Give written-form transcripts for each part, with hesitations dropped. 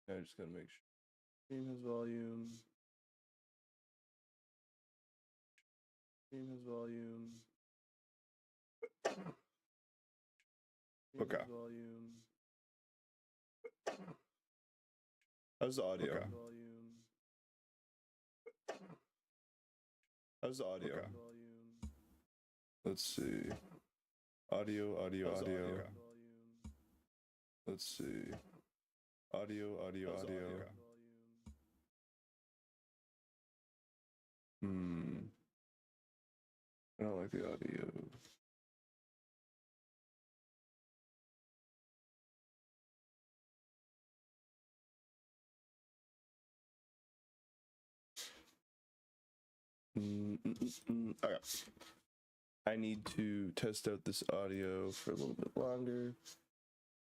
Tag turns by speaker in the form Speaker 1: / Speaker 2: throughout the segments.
Speaker 1: I just gotta make sure. Stream has volume. Stream has volume. Okay. Volume. How's the audio? Okay. Volume. How's the audio? Okay. Volume. Let's see. Audio. Audio. Let's see. Audio. I don't like the audio. Okay. I need to test out this audio for a little bit longer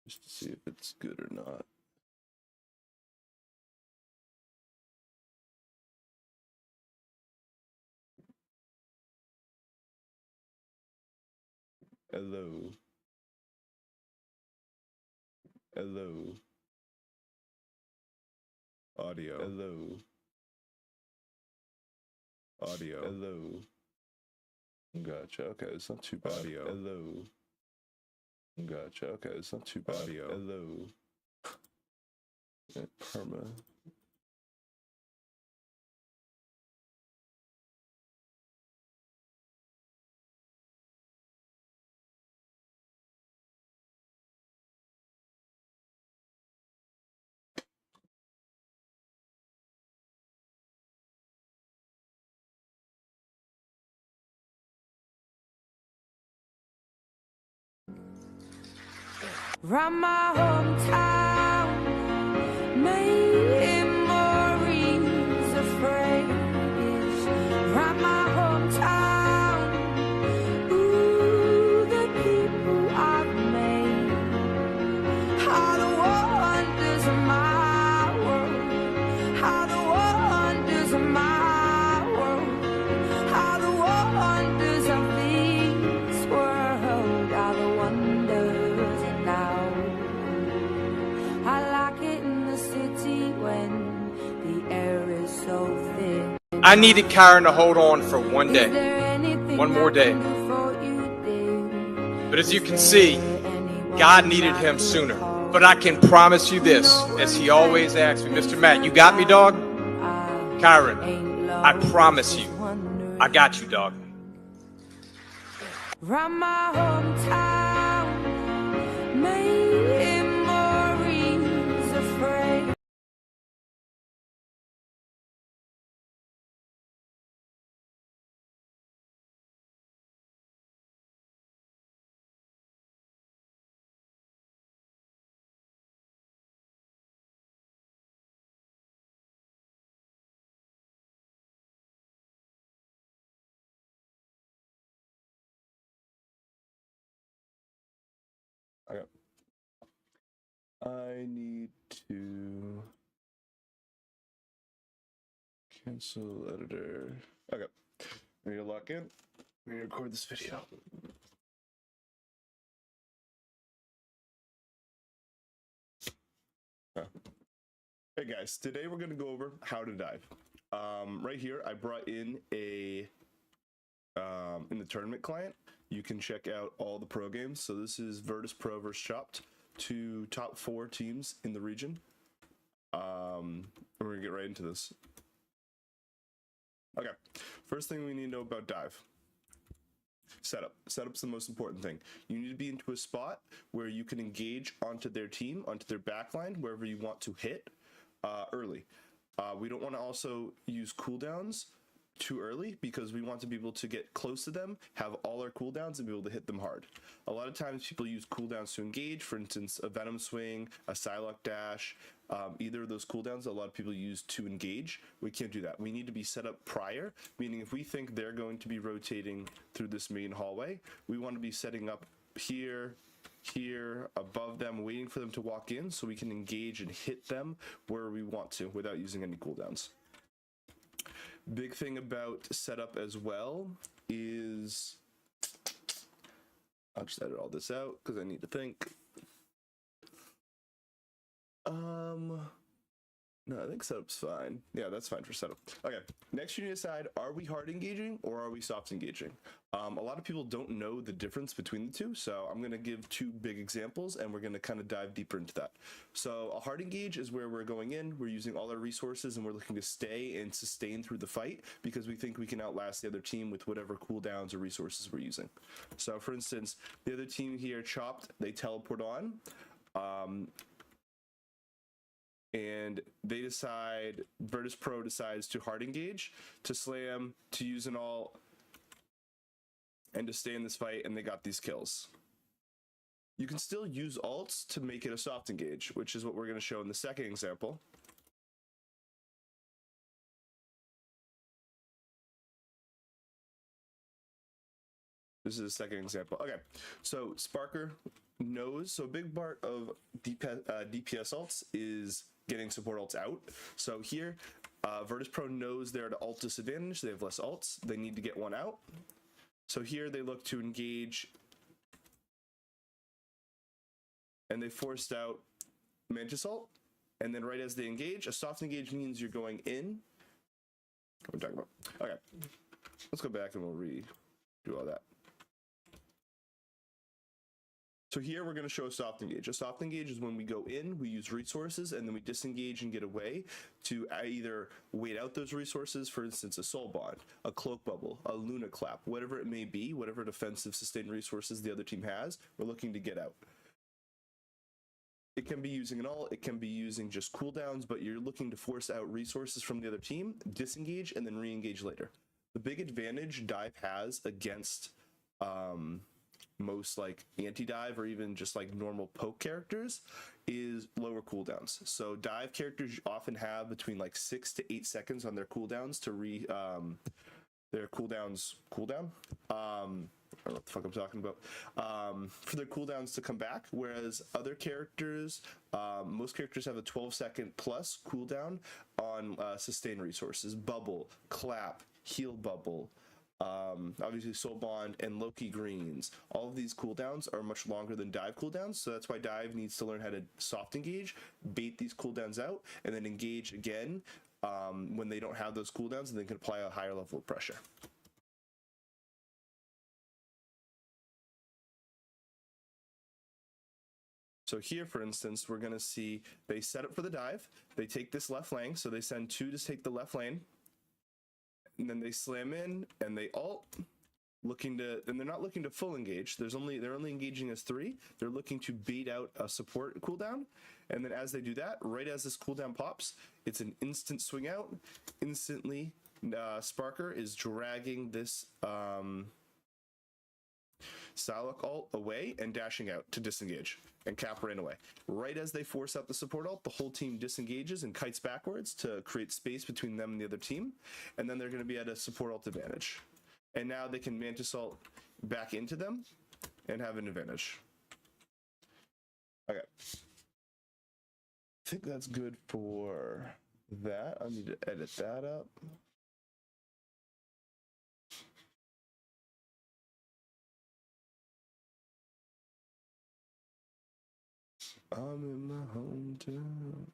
Speaker 1: just to see if it's good or not. Hello. Audio. Hello. Gotcha. Okay, it's not too bad. Audio. Hello. Gotcha. Okay, it's not too bad. Audio. Hello. Perma.
Speaker 2: From my hometown, memories of phrase. From my hometown, ooh, the people I've made. How the wonders of my world, how the wonders of my world, how the wonders of this world, how the wonders. I like it in the city when the air is so thick.
Speaker 3: I needed Kyron to hold on for one day, one more day. But as you can see, God needed him sooner. But I can promise you this, as he always asks me, Mr. Matt, you got me, dog? Kyron, I promise you, I got you, dog.
Speaker 2: From my hometown, memories of phrase.
Speaker 1: Okay. I need to cancel editor. Okay. We need to lock in. We need to record this video. Okay. Hey guys, today we're gonna go over how to dive. Right here, I brought in a in the tournament client. You can check out all the pro games. So this is Virtus Pro versus Chopped, two top 4 teams in the region. We're gonna get right into this. Okay, first thing we need to know about dive. Setup. Setup's the most important thing. You need to be into a spot where you can engage onto their team, onto their backline, wherever you want to hit early. We don't want to also use cooldowns too early because we want to be able to get close to them, have all our cooldowns, and be able to hit them hard. A lot of times people use cooldowns to engage. For instance, a Venom Swing, a Psylocke Dash, either of those cooldowns a lot of people use to engage. We can't do that. We need to be set up prior, meaning if we think they're going to be rotating through this main hallway, we want to be setting up here, above them, waiting for them to walk in so we can engage and hit them where we want to without using any cooldowns. Big thing about setup as well is, I'll just edit all this out because I need to think. No, I think setup's fine. Yeah, that's fine for setup. Okay, next you need to decide, are we hard engaging or are we soft engaging? A lot of people don't know the difference between the two, so I'm going to give two big examples and we're going to kind of dive deeper into that. So a hard engage is where we're going in, we're using all our resources and we're looking to stay and sustain through the fight because we think we can outlast the other team with whatever cooldowns or resources we're using. So for instance, the other team here, Chopped, they teleport on. And they decide, Virtus Pro decides to hard engage, to slam, to use an ult, and to stay in this fight, and they got these kills. You can still use ults to make it a soft engage, which is what we're going to show in the second example. This is the second example. Okay, so Sparker knows, so a big part of DPS ults is getting support ults out. So here, Virtus Pro knows they're at an ult disadvantage. They have less ults. They need to get one out. So here they look to engage, and they forced out Mantis ult. And then right as they engage, a soft engage means you're going in. What are we talking about? Okay, let's go back and we'll redo all that. So here we're going to show a soft engage. A soft engage is when we go in, we use resources, and then we disengage and get away to either wait out those resources, for instance, a soul bond, a cloak bubble, a Luna clap, whatever it may be, whatever defensive sustained resources the other team has, we're looking to get out. It can be using an ult, it can be using just cooldowns, but you're looking to force out resources from the other team, disengage, and then re-engage later. The big advantage Dive has against most like anti-dive or even just like normal poke characters is lower cooldowns. So dive characters often have between like 6 to 8 seconds on their cooldowns to their cooldowns cooldown. I don't know what the fuck I'm talking about. For their cooldowns to come back, whereas other characters, most characters have a 12-second plus cooldown on sustained resources. Bubble, clap, heal bubble, obviously soul bond and Loki greens. All of these cooldowns are much longer than dive cooldowns, so that's why dive needs to learn how to soft engage, bait these cooldowns out, and then engage again when they don't have those cooldowns, and they can apply a higher level of pressure. So here, for instance, we're going to see they set up for the dive, they take this left lane, so they send 2 to take the left lane, and then they slam in and they ult, looking to, and they're not looking to full engage. They're only engaging as 3. They're looking to bait out a support cooldown, and then as they do that, right as this cooldown pops, it's an instant swing out. Instantly, Sparker is dragging this Psylocke ult away and dashing out to disengage, and Cap ran away. Right as they force out the support ult, the whole team disengages and kites backwards to create space between them and the other team, and then they're going to be at a support ult advantage. And now they can Mantis ult back into them and have an advantage. Okay. I think that's good for that. I need to edit that up. I'm in my hometown.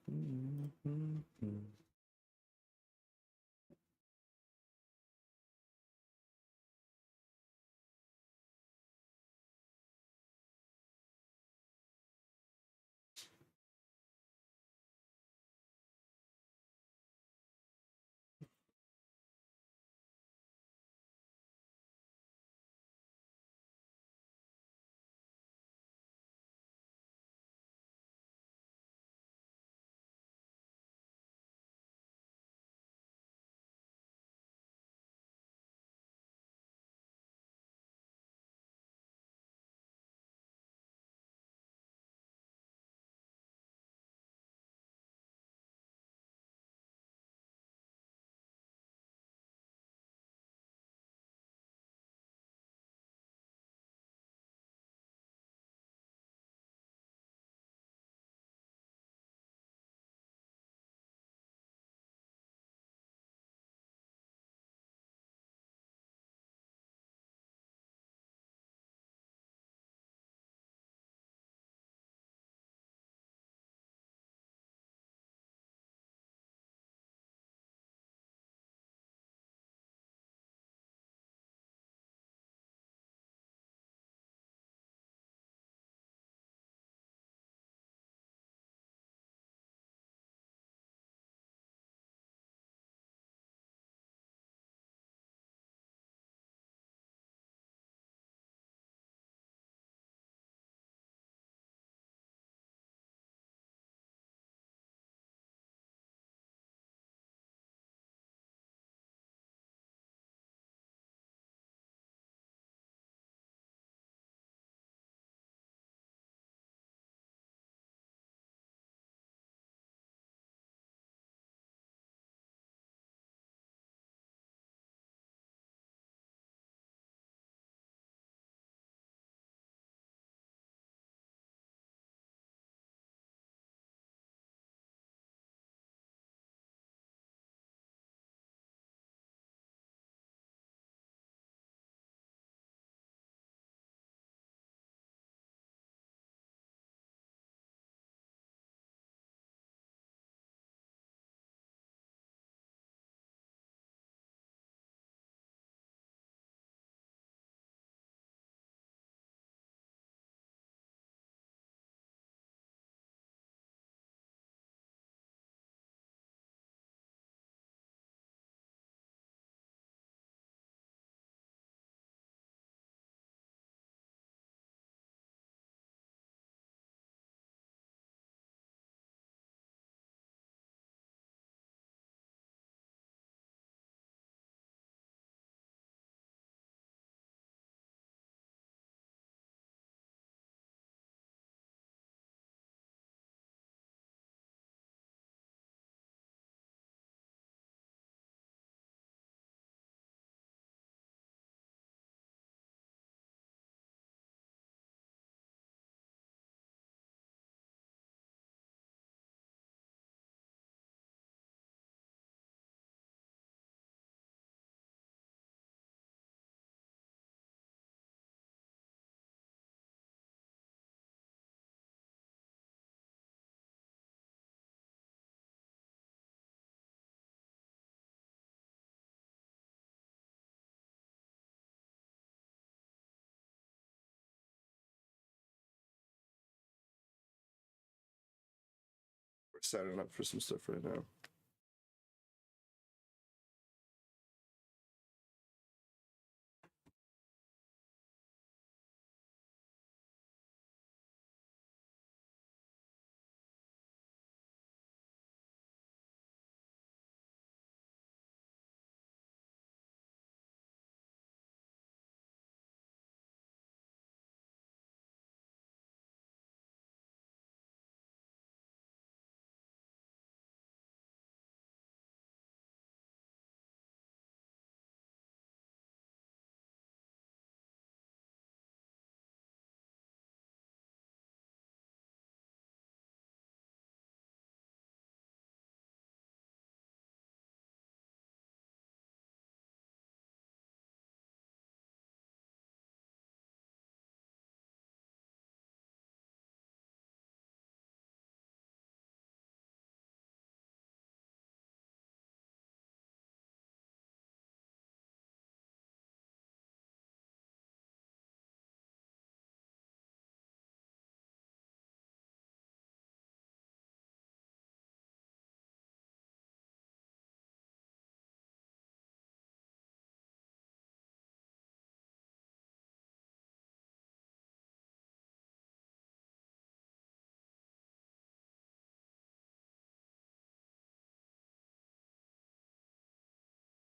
Speaker 1: Signing up for some stuff right now.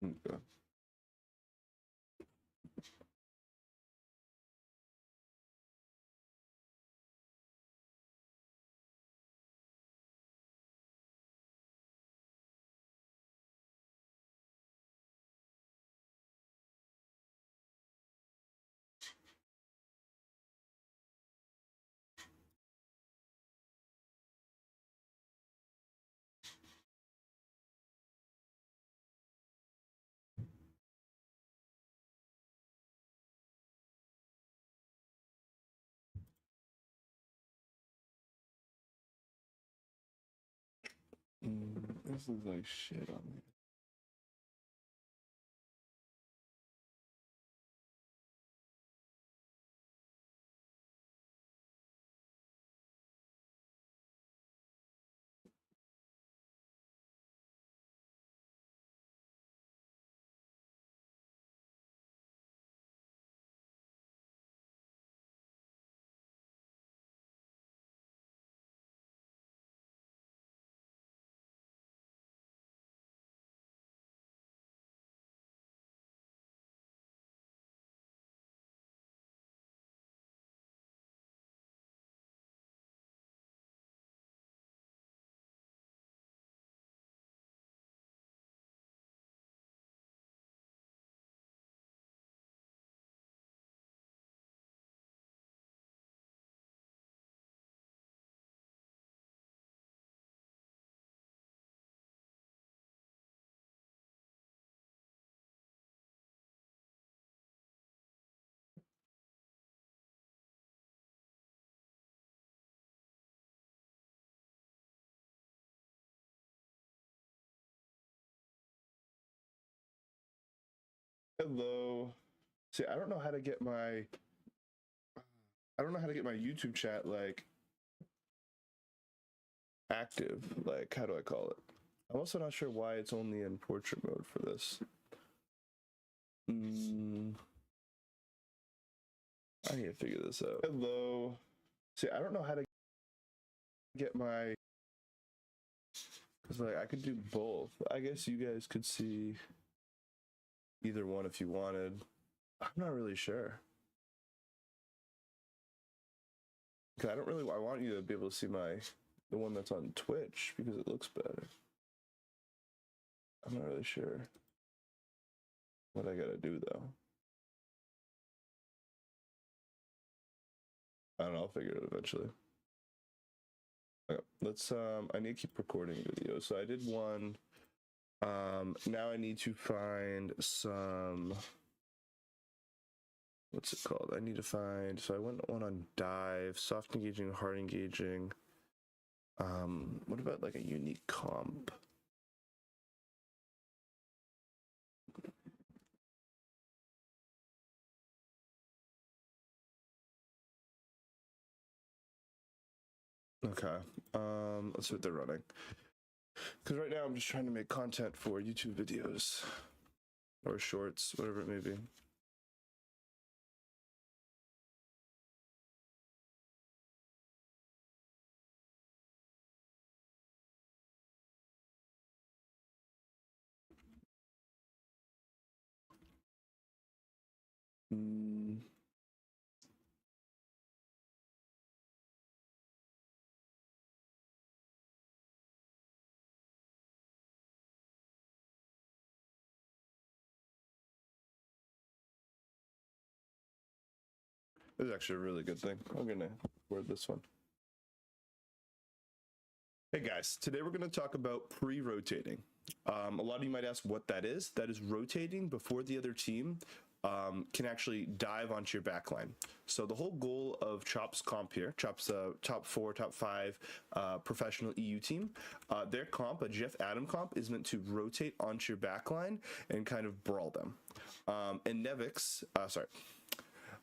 Speaker 1: Okay. This is like shit on me. Hello. See, I don't know how to get my YouTube chat like active. Like, how do I call it? I'm also not sure why it's only in portrait mode for this. I need to figure this out. Hello. See, I don't know how to get my, because like I could do both. I guess you guys could see either one if you wanted. I'm not really sure. Cause I want you to be able to see the one that's on Twitch because it looks better. I'm not really sure what I gotta do though. I don't know, I'll figure it out eventually. Okay, let's I need to keep recording videos. So I did one. Now I need to find some, what's it called? I need to find, so I went one on dive, soft engaging, hard engaging. What about like a unique comp? Okay. Let's see what they're running. Because right now I'm just trying to make content for YouTube videos or shorts, whatever it may be. This is actually a really good thing. I'm gonna word this one. Hey guys, today we're going to talk about pre-rotating. A lot of you might ask what that is. That is rotating before the other team can actually dive onto your backline. So the whole goal of Chop's comp here, Chop's top 4, top 5 professional EU team, their comp, a Jeff Adam comp, is meant to rotate onto your backline and kind of brawl them. And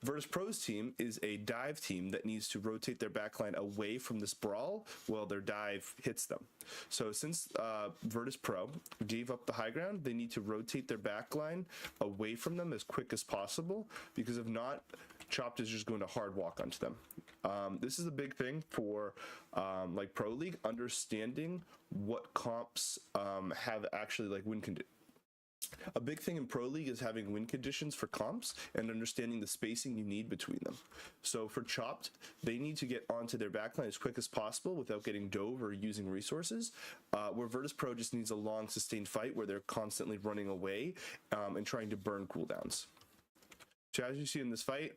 Speaker 1: Virtus Pro's team is a dive team that needs to rotate their backline away from this brawl while their dive hits them. So since Virtus Pro gave up the high ground, they need to rotate their backline away from them as quick as possible, because if not, Chopped is just going to hard walk onto them. This is a big thing for like Pro League, understanding what comps have actually like win conditions. A big thing in Pro League is having win conditions for comps and understanding the spacing you need between them. So for Chopped, they need to get onto their backline as quick as possible without getting dove or using resources, where Virtus Pro just needs a long sustained fight where they're constantly running away and trying to burn cooldowns. So as you see in this fight,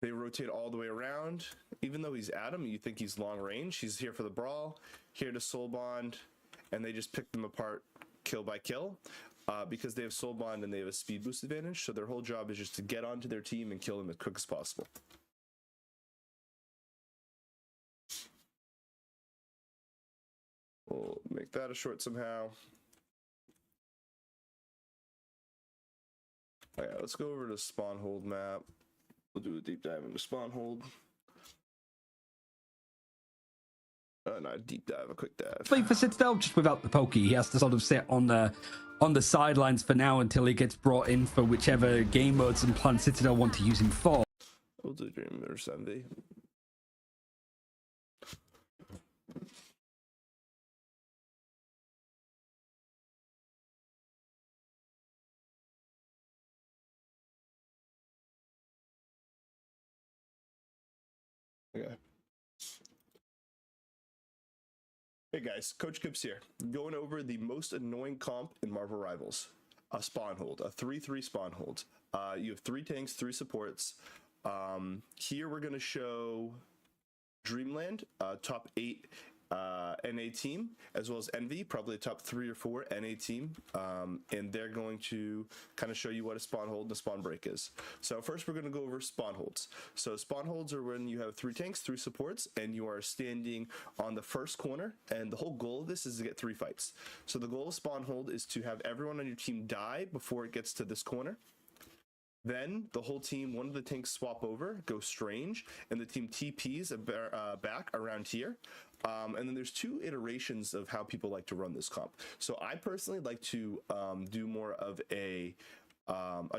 Speaker 1: they rotate all the way around. Even though he's Adam, you think he's long range. He's here for the brawl, here to soul bond, and they just pick them apart kill by kill because they have soul bond and they have a speed boost advantage. So their whole job is just to get onto their team and kill them as quick as possible. We'll make that a short somehow. All right, let's go over to spawn hold map. We'll do a deep dive into spawn hold. Not a deep dive, a quick dive.
Speaker 4: For Citadel, just without the pokey, he has to sort of sit on the sidelines for now until he gets brought in for whichever game modes and plans Citadel want to use him for.
Speaker 1: We'll do Dream versus Envy. Okay. Hey guys, Coach Kips here, going over the most annoying comp in Marvel Rivals. A spawn hold, a 3-3 spawn hold. You have 3 tanks, 3 supports. Here we're going to show Dreamland, top 8 NA team, as well as Envy, probably a top 3 or 4 NA team, and they're going to kind of show you what a spawn hold and a spawn break is. So first we're going to go over spawn holds. So spawn holds are when you have 3 tanks, 3 supports, and you are standing on the first corner, and the whole goal of this is to get 3 fights. So the goal of spawn hold is to have everyone on your team die before it gets to this corner. Then the whole team, one of the tanks swap over, go strange, and the team TPs back around here. And then there's 2 iterations of how people like to run this comp. So I personally like to do more of a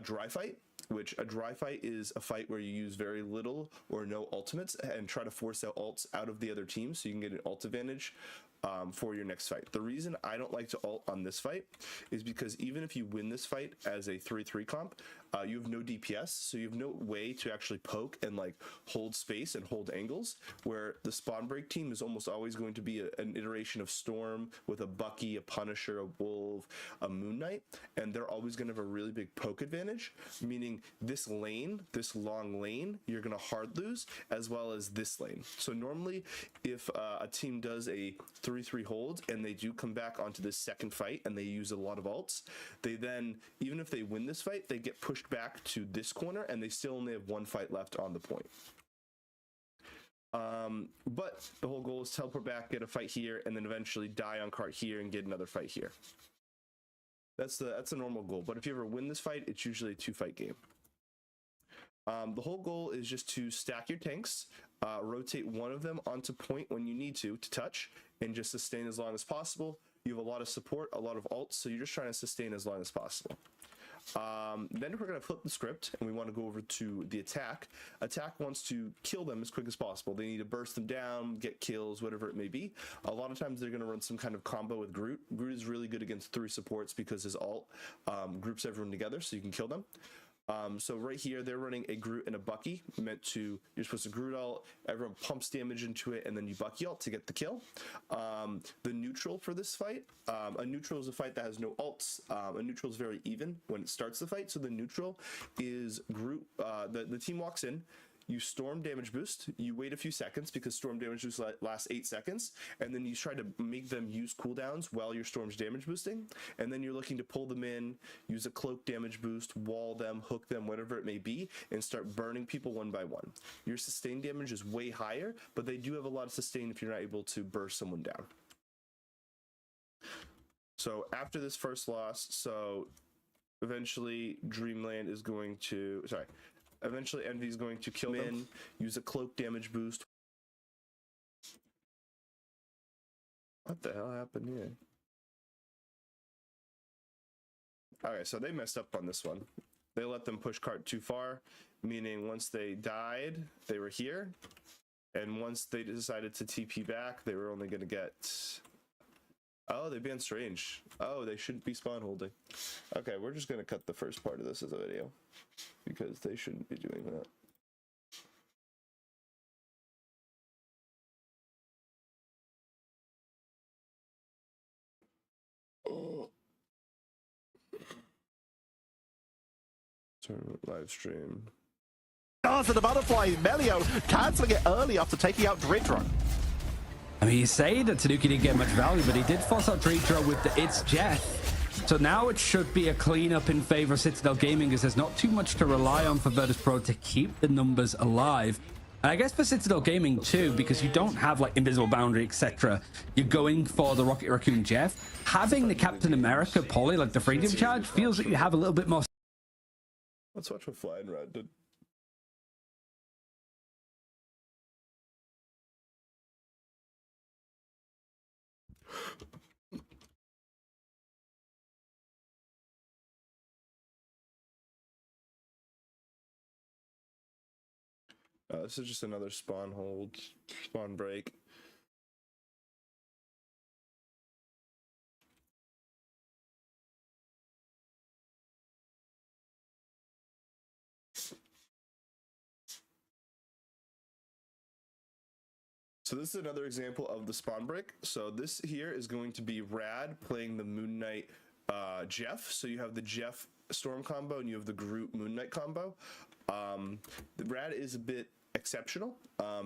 Speaker 1: dry fight, which a dry fight is a fight where you use very little or no ultimates and try to force out ults out of the other team so you can get an ult advantage for your next fight. The reason I don't like to ult on this fight is because even if you win this fight as a 3-3 comp, you have no DPS, so you have no way to actually poke and like hold space and hold angles, where the spawn break team is almost always going to be an iteration of Storm with a Bucky, a Punisher, a Wolf, a Moon Knight, and they're always going to have a really big poke advantage, meaning this lane, this long lane, you're going to hard lose, as well as this lane. So normally if a team does a 3-3 hold and they do come back onto this second fight and they use a lot of ults, they then, even if they win this fight, they get pushed back to this corner and they still only have 1 fight left on the point. But the whole goal is teleport back, get a fight here, and then eventually die on cart here and get another fight here. That's the normal goal. But if you ever win this fight, it's usually a 2-fight game. The whole goal is just to stack your tanks, rotate one of them onto point when you need to touch, and just sustain as long as possible. You have a lot of support, a lot of ults, so you're just trying to sustain as long as possible. Then we're going to flip the script, and we want to go over to the attack. Attack wants to kill them as quick as possible. They need to burst them down, get kills, whatever it may be. A lot of times they're going to run some kind of combo with Groot. Groot is really good against 3 supports because his ult groups everyone together so you can kill them. So right here, they're running a Groot and a Bucky, you're supposed to Groot ult, everyone pumps damage into it, and then you Bucky ult to get the kill. The neutral for this fight, a neutral is a fight that has no ults. A neutral is very even when it starts the fight, so the neutral is Groot, the team walks in, you storm damage boost, you wait a few seconds because storm damage boost lasts 8 seconds, and then you try to make them use cooldowns while your storm's damage boosting, and then you're looking to pull them in, use a cloak damage boost, wall them, hook them, whatever it may be, and start burning people one by one. Your sustain damage is way higher, but they do have a lot of sustain if you're not able to burst someone down. So after this first loss, so eventually Dreamland is going to, eventually Envy is going to kill them, use a cloak damage boost. What the hell happened here? Okay, so they messed up on this one. They let them push cart too far, meaning once they died, they were here. And once they decided to TP back, they were only going to get... Oh, they banned Strange. Oh, they shouldn't be spawn holding. Okay, we're just going to cut the first part of this as a video because they shouldn't be doing that. Oh. Tournament live stream.
Speaker 5: Stars of the butterfly, Melio cancelling it early after taking out Dridra.
Speaker 4: I mean, you say that Tanuki didn't get much value, but he did force out Dridra with the It's Jeff. So now it should be a cleanup in favor of Citadel Gaming, as there's not too much to rely on for Virtus.pro to keep the numbers alive. And I guess for Citadel Gaming too, because you don't have like Invisible Boundary, etc. You're going for the Rocket Raccoon Jeff. Having the Captain America Poly, like the Freedom Charge, feels like you have a little bit more.
Speaker 1: Let's watch what Flying Red did. This is just another spawn hold, spawn break. So this is another example of the spawn break. So this here is going to be Rad playing the Moon Knight Jeff. So you have the Jeff Storm combo and you have the Groot Moon Knight combo. The Rad is a bit exceptional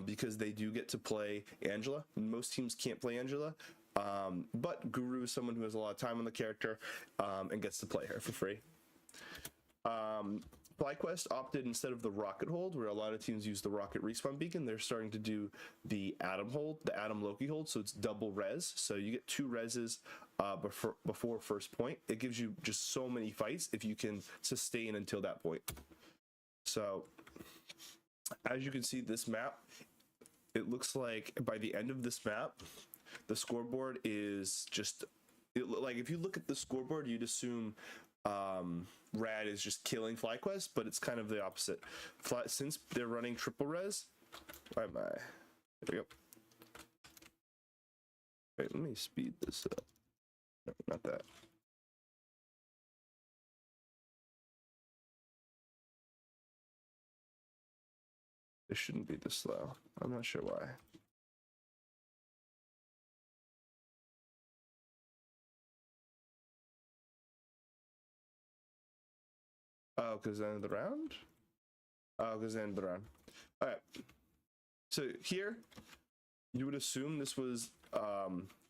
Speaker 1: because they do get to play Angela. Most teams can't play Angela, but Guru is someone who has a lot of time on the character and gets to play her for free. FlyQuest opted, instead of the rocket hold, where a lot of teams use the rocket respawn beacon, they're starting to do the Atom hold, the Atom Loki hold, so it's double res. So you get 2 reses before first point. It gives you just so many fights if you can sustain until that point. So as you can see, this map, it looks like by the end of this map, the scoreboard is just, like if you look at the scoreboard, you'd assume Rad is just killing FlyQuest, but it's kind of the opposite. Since they're running triple res, why am I? There we go. Wait, let me speed this up. No, not that. It shouldn't be this slow. I'm not sure why. Oh, because the end of the round? Oh, because the end of the round. All right. So here, you would assume this was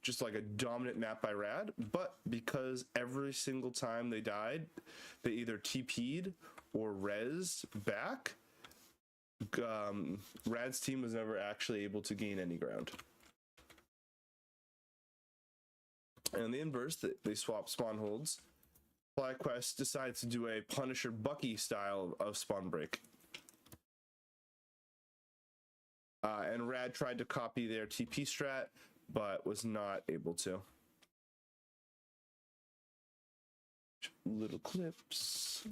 Speaker 1: just like a dominant map by Rad, but because every single time they died, they either TP'd or rezzed back, Rad's team was never actually able to gain any ground. And in the inverse, they swap spawn holds. FlyQuest decides to do a Punisher Bucky style of spawn break. And Rad tried to copy their TP strat, but was not able to. Little clips.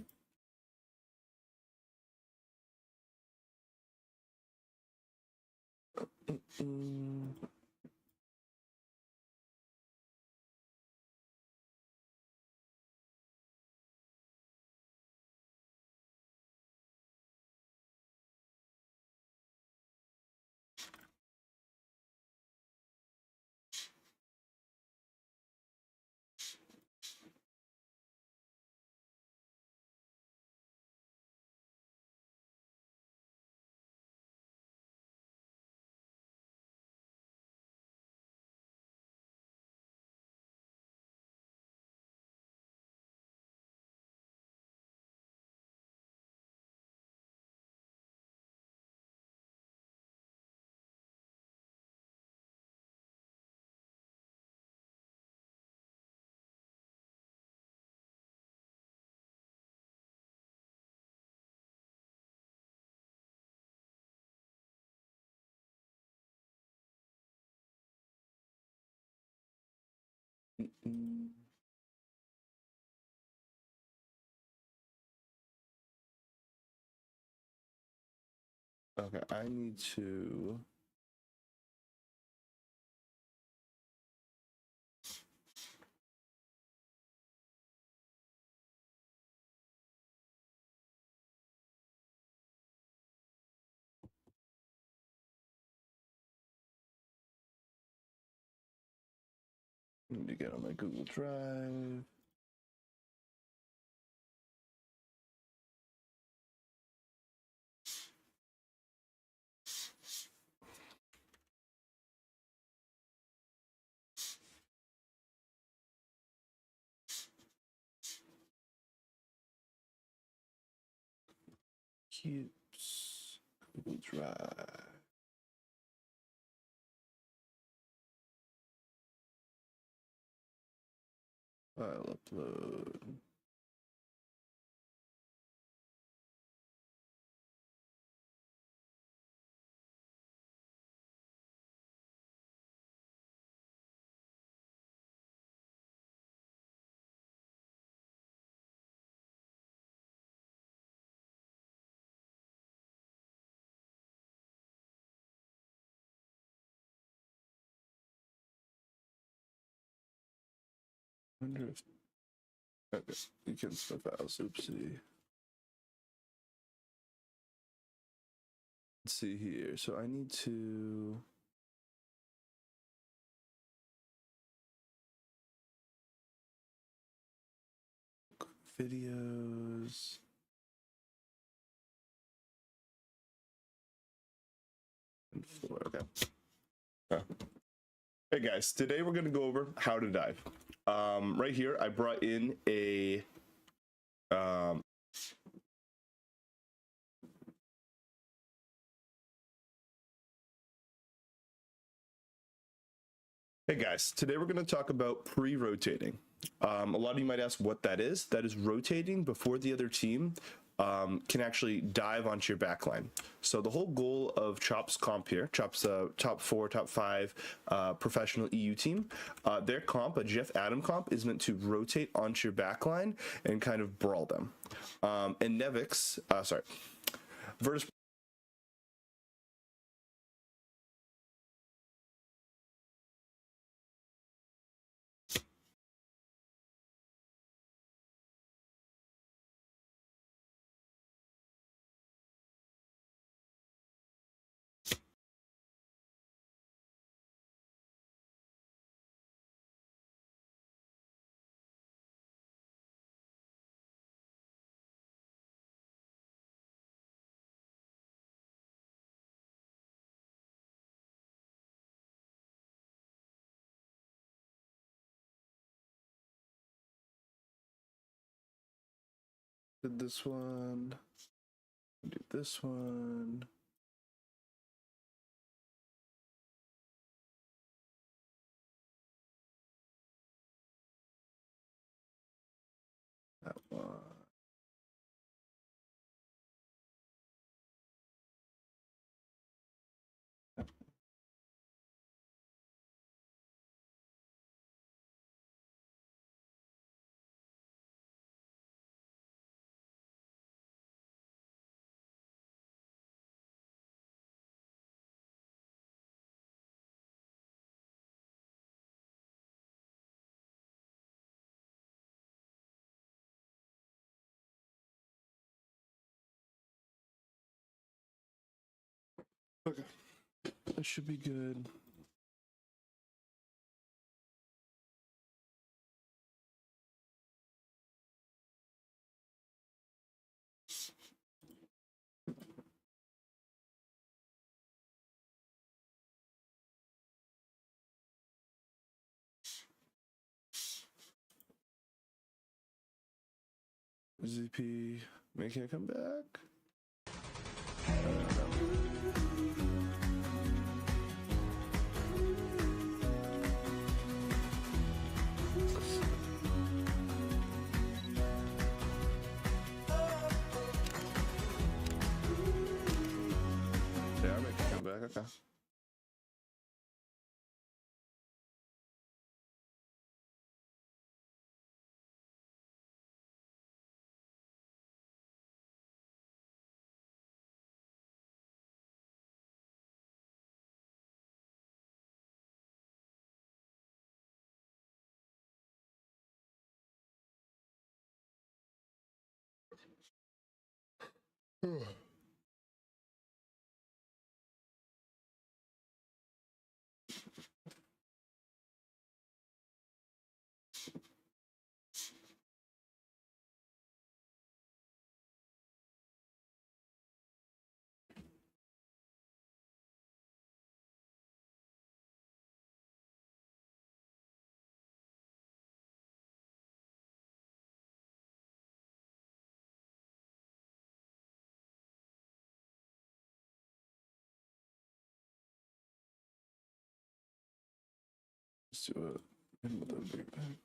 Speaker 1: Okay, I need to. Need to get on my Google Drive. Cute Google Drive. File upload. Wonder if okay, you can stuff out. Oopsie. Let's see here. So I need to. Videos. And 4. Okay. Hey guys, today we're gonna go over how to dive. Right here, I brought in a Hey guys, today we're going to talk about pre-rotating. A lot of you might ask what that is. That is rotating before the other team can actually dive onto your backline. So the whole goal of Chop's comp here, Chop's top 4, top 5 professional EU team, their comp, a Jeff Adam comp, is meant to rotate onto your backline and kind of brawl them. And Nevix, Virtus did this one, do this one. That one. Okay. That should be good. ZP making a comeback. They are making a comeback. Okay. Let's do it. Hit with a big bang.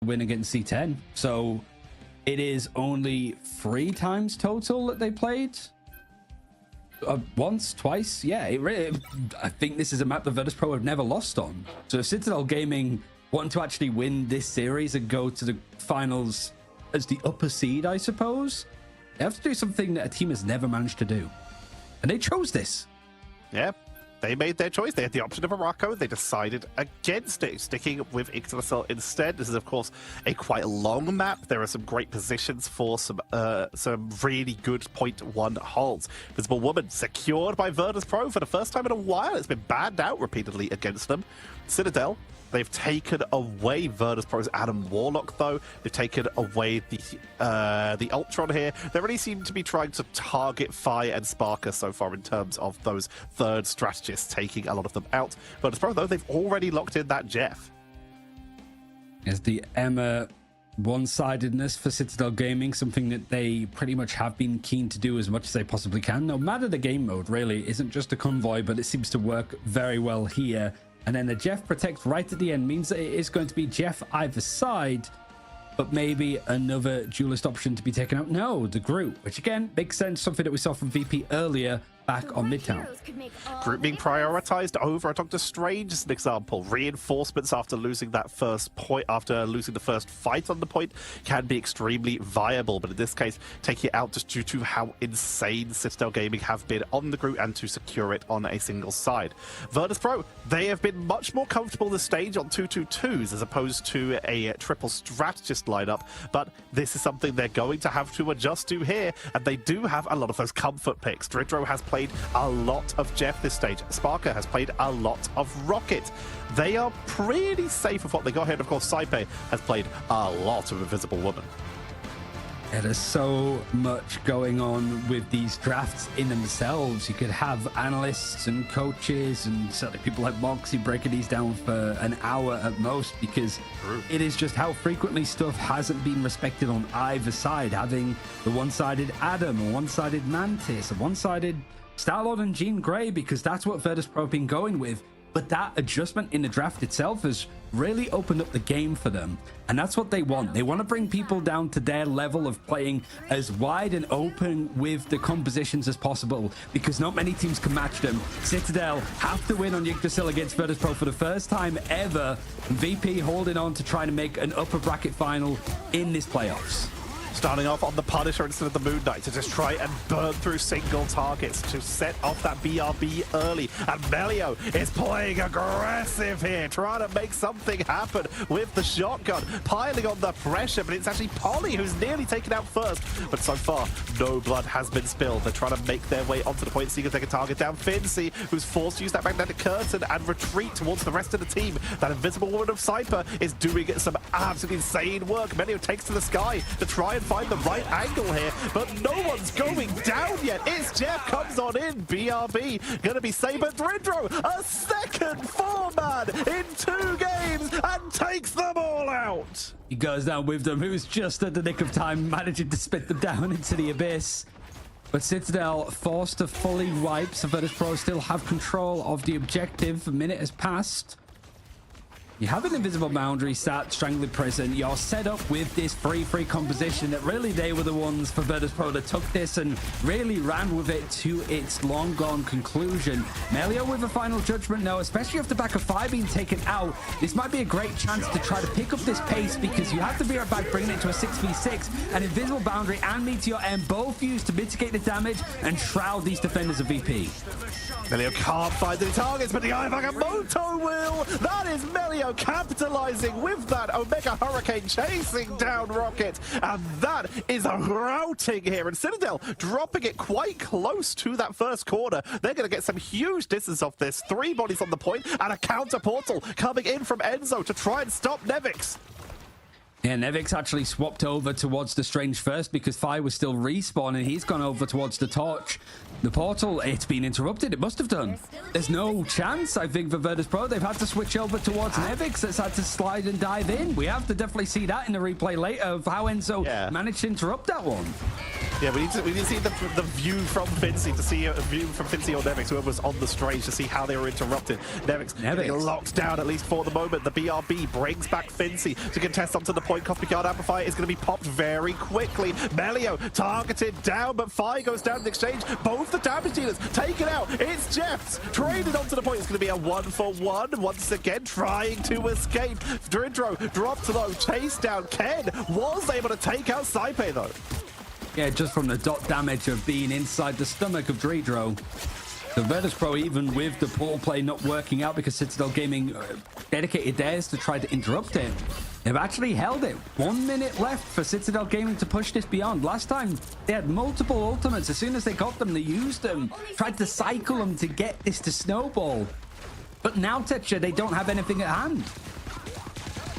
Speaker 4: win against C10. So it is only 3 times total that they played. Once, twice, yeah. I think this is a map that Virtus Pro have never lost on. So if Citadel Gaming want to actually win this series and go to the finals as the upper seed, I suppose, they have to do something that a team has never managed to do. And they chose this.
Speaker 5: Yeah, they made their choice. They had the option of Morocco. They decided against it, sticking with Yggdrasil instead. This is, of course, a quite long map. There are some great positions for some really good .1 holds. Visible Woman secured by Virtus Pro for the first time in a while. It's been banned out repeatedly against them. Citadel, they've taken away Virtus Pro's Adam Warlock, though. They've taken away the Ultron here. They really seem to be trying to target Fire and Sparker so far in terms of those third strategists, taking a lot of them out. Virtus Pro, though, they've already locked in that Jeff.
Speaker 4: Is the Emma one-sidedness for Citadel Gaming something that they pretty much have been keen to do as much as they possibly can? No matter the game mode, really, isn't just a convoy, but it seems to work very well here. And then the Jeff Protect right at the end means that it is going to be Jeff either side, but maybe another duelist option to be taken out. No, the Groot, which again makes sense, something that we saw from VP earlier back on Midtown.
Speaker 5: Groot being prioritized over Doctor Strange is an example. Reinforcements after losing that first point, after losing the first fight on the point, can be extremely viable. But in this case, taking it out just due to how insane Citadel Gaming have been on the Groot and to secure it on a single side. Virtus Pro, they have been much more comfortable this stage on 2-2-2s as opposed to a triple strategist lineup. But this is something they're going to have to adjust to here. And they do have a lot of those comfort picks. Dridro has played a lot of Jeff this stage. Sparker has played a lot of Rocket. They are pretty safe with what they got here. And of course, Saipe has played a lot of Invisible Woman.
Speaker 4: Yeah, there's so much going on with these drafts in themselves. You could have analysts and coaches and certainly people like Moxie breaking these down for an hour at most, because it is just how frequently stuff hasn't been respected on either side. Having the one-sided Adam, a one-sided Mantis, a one-sided Star-Lord and Jean Grey, because that's what Virtus Pro have been going with. But that adjustment in the draft itself has really opened up the game for them. And that's what they want. They want to bring people down to their level of playing as wide and open with the compositions as possible, because not many teams can match them. Citadel have to win on Yggdrasil against Virtus Pro for the first time ever. VP holding on to try to make an upper bracket final in this playoffs.
Speaker 5: Starting off on the Punisher instead of the Moon Knight to just try and burn through single targets to set off that BRB early. And Melio is playing aggressive here, trying to make something happen with the shotgun, piling on the pressure, but it's actually Polly who's nearly taken out first. But so far, no blood has been spilled. They're trying to make their way onto the point, seeing if they can target down Fincy, who's forced to use that magnetic curtain and retreat towards the rest of the team. That Invisible Woman of Saipe is doing some absolutely insane work. Melio takes to the sky to try and find the right angle here, but no one's going down yet. It's Jeff comes on in. BRB gonna be Saber. Dridro, a second 4-man in 2 games and takes them all out.
Speaker 4: He goes down with them, who's just at the nick of time managing to spit them down into the abyss. But Citadel forced to fully wipe, so Virtus Pro still have control of the objective. A minute has passed. You have an invisible boundary sat, Strangling Prison. You're set up with this free composition that really they were the ones for Virtus Pro that took this and really ran with it to its long gone conclusion. Melio with a final judgment now, especially off the back of Fire being taken out. This might be a great chance to try to pick up this pace, because you have to be right back bringing it to a 6v6. And Invisible Boundary and Meteor M both used to mitigate the damage and shroud these defenders of VP.
Speaker 5: Melio can't find any targets, but the Eye of Agamotto will. That is Melio capitalizing with that Omega Hurricane chasing down Rocket. And that is a routing here. And Citadel dropping it quite close to that first corner. They're going to get some huge distance off this. 3 bodies on the point and a counter portal coming in from Enzo to try and stop Nevix.
Speaker 4: Yeah, Nevix actually swapped over towards the Strange first because Fire was still respawning. He's gone over towards the Torch. The portal, it's been interrupted. It must have done. There's no chance, I think, for Virtus Pro. They've had to switch over towards Nevix. That's had to slide and dive in. We have to definitely see that in the replay later of how Enzo managed to interrupt that one.
Speaker 5: Yeah, we need to see the view from Fincy, to see a view from Fincy or Nevix, whoever was on the stage, to see how they were interrupted. Nevix getting locked down, at least for the moment. The BRB brings back Fincy to contest onto the point. Coffee Guard Amplifier is going to be popped very quickly. Melio targeted down, but Fi goes down in exchange. Both the damage dealers taken out. It's Jeffs traded onto the point. It's going to be a 1-for-1 once again, trying to escape. Dridro dropped low, chased down. Ken was able to take out Saipe though.
Speaker 4: Yeah, just from the dot damage of being inside the stomach of Dridro. The Virtus Pro, even with the poor play not working out because Citadel Gaming dedicated theirs to try to interrupt it, they've actually held it. 1 minute left for Citadel Gaming to push this beyond. Last time, they had multiple ultimates. As soon as they got them, they used them, tried to cycle them to get this to snowball. But now, Tetcher, they don't have anything at hand.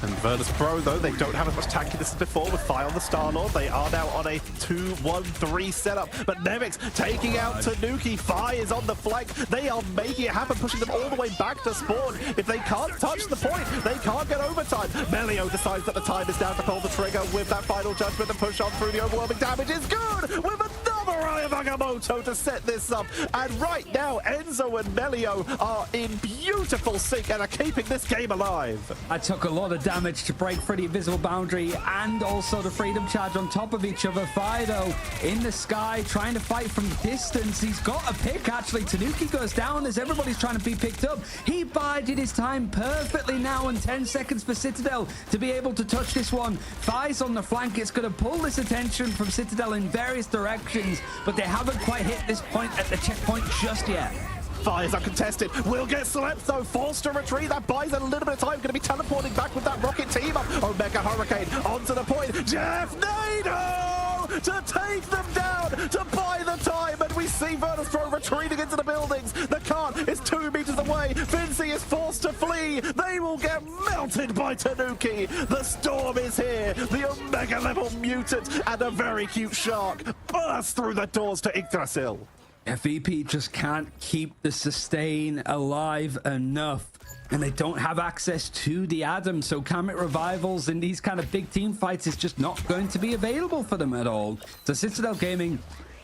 Speaker 5: And Virtus Pro, though, they don't have as much tankiness as before with Fi on the Star-Lord. They are now on a 2-1-3 setup. But Nevix taking out Tanuki. Fi is on the flank. They are making it happen, pushing them all the way back to spawn. If they can't touch the point, they can't get overtime. Melio decides that the time is down to pull the trigger with that final judgment and push on through. The overwhelming damage is good with another Eye of Agamotto to set this up. And right now, Enzo and Melio are in beautiful sync and are keeping this game alive.
Speaker 4: I took a lot of damage to break through the invisible boundary and also the freedom charge on top of each other. Fido in the sky trying to fight from distance. He's got a pick actually. Tanuki goes down as everybody's trying to be picked up. He bided his time perfectly now, and 10 seconds for Citadel to be able to touch this one. Fi's on the flank. It's going to pull this attention from Citadel in various directions, but they haven't quite hit this point at the checkpoint just yet.
Speaker 5: Fi is uncontested. Will get slept though. Forced to retreat. That buys a little bit of time. Going to be teleporting back with that rocket team up. Omega Hurricane onto the point. Jeff Nado to take them down, to buy the time. And we see Virtus Pro retreating into the buildings. The cart is 2 meters away. Fincy is forced to flee. They will get melted by Tanuki. The storm is here. The Omega level mutant and a very cute shark burst through the doors to Yggdrasil.
Speaker 4: FVP just can't keep the sustain alive enough, and they don't have access to the Adam, so Kamet revivals in these kind of big team fights is just not going to be available for them at all. So Citadel Gaming,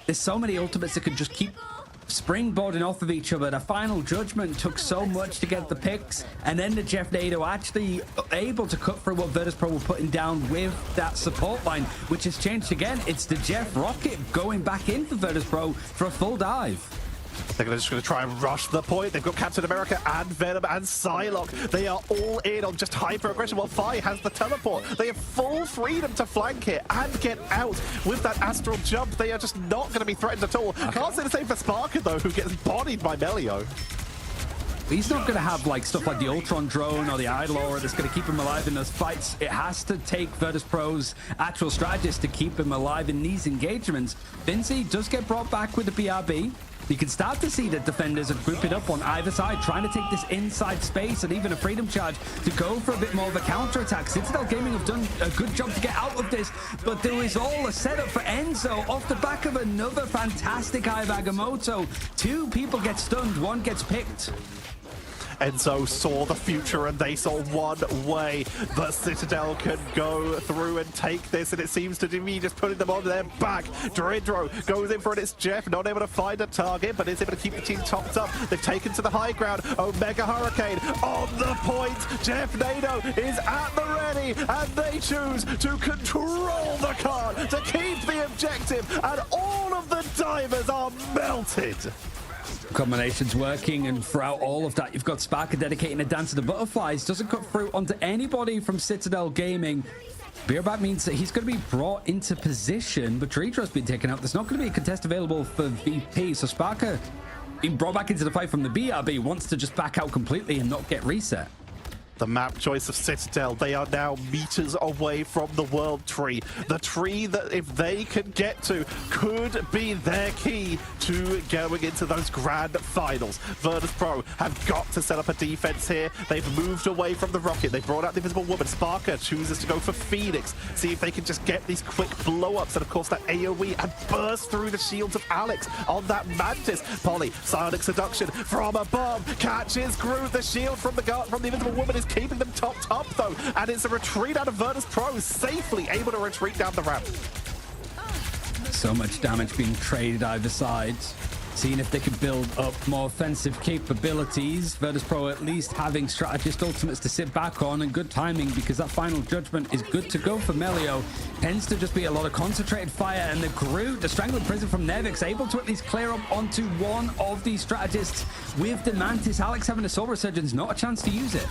Speaker 4: there's so many ultimates that could just keep springboarding off of each other. The final judgment took so much to get the picks, and then the Jeff Nado actually able to cut through what Virtus Pro were putting down with that support line, which has changed again. It's the Jeff Rocket going back in for Virtus Pro for a full dive.
Speaker 5: They're just going to try and rush the point. They've got Captain America and Venom and Psylocke. They are all in on just hyper aggression while Fi has the teleport. They have full freedom to flank here and get out with that astral jump. They are just not going to be threatened at all. Can't say the same for Sparker though, who gets bodied by Melio.
Speaker 4: He's not going to have like stuff like the Ultron drone or the Idolor that's going to keep him alive in those fights. It has to take Virtus Pro's actual strategist to keep him alive in these engagements. Vinci does get brought back with the BRB. You can start to see that defenders are grouping up on either side, trying to take this inside space and even a freedom charge to go for a bit more of a counter-attack. Citadel Gaming have done a good job to get out of this, but there is all a setup for Enzo off the back of another fantastic Eye of Agamotto. 2 people get stunned, 1 gets picked.
Speaker 5: Enzo saw the future and they saw one way that Citadel can go through and take this, and it seems to be just putting them on their back. Dridro goes in for it. It's Jeff, not able to find a target, but is able to keep the team topped up. They've taken to the high ground. Omega Hurricane on the point. Jeff Nado is at the ready, and they choose to control the card to keep the objective, and all of the divers are melted.
Speaker 4: Combinations working, and throughout all of that, you've got Sparker dedicating a Dance of the Butterflies. Doesn't cut through onto anybody from Citadel Gaming. Beerbat means that he's going to be brought into position, but Dridro's been taken out. There's not going to be a contest available for VP, so Sparker, being brought back into the fight from the BRB, wants to just back out completely and not get reset.
Speaker 5: The map choice of Citadel, they are now meters away from the world tree. The tree that, if they can get to, could be their key to going into those grand finals. Virtus Pro have got to set up a defense here. They've moved away from the rocket. They brought out the Invisible Woman. Sparker chooses to go for Phoenix. See if they can just get these quick blow-ups, and of course that AoE, and burst through the shields of Alex on that Mantis. Polly, Psionic Seduction from above, catches Groot. The shield from the Invisible Woman is keeping them topped up though, and it's a retreat out of Virtus Pro, safely able to retreat down the ramp.
Speaker 4: So much damage being traded either side. Seeing if they can build up more offensive capabilities. Virtus.pro at least having strategist ultimates to sit back on, and good timing because that final judgment is good to go for Melio. Tends to just be a lot of concentrated fire, and the Groot, the Strangling Prison from Nevix, able to at least clear up onto one of these strategists with the Mantis. Alex having a Soul Resurgence, not a chance to use it.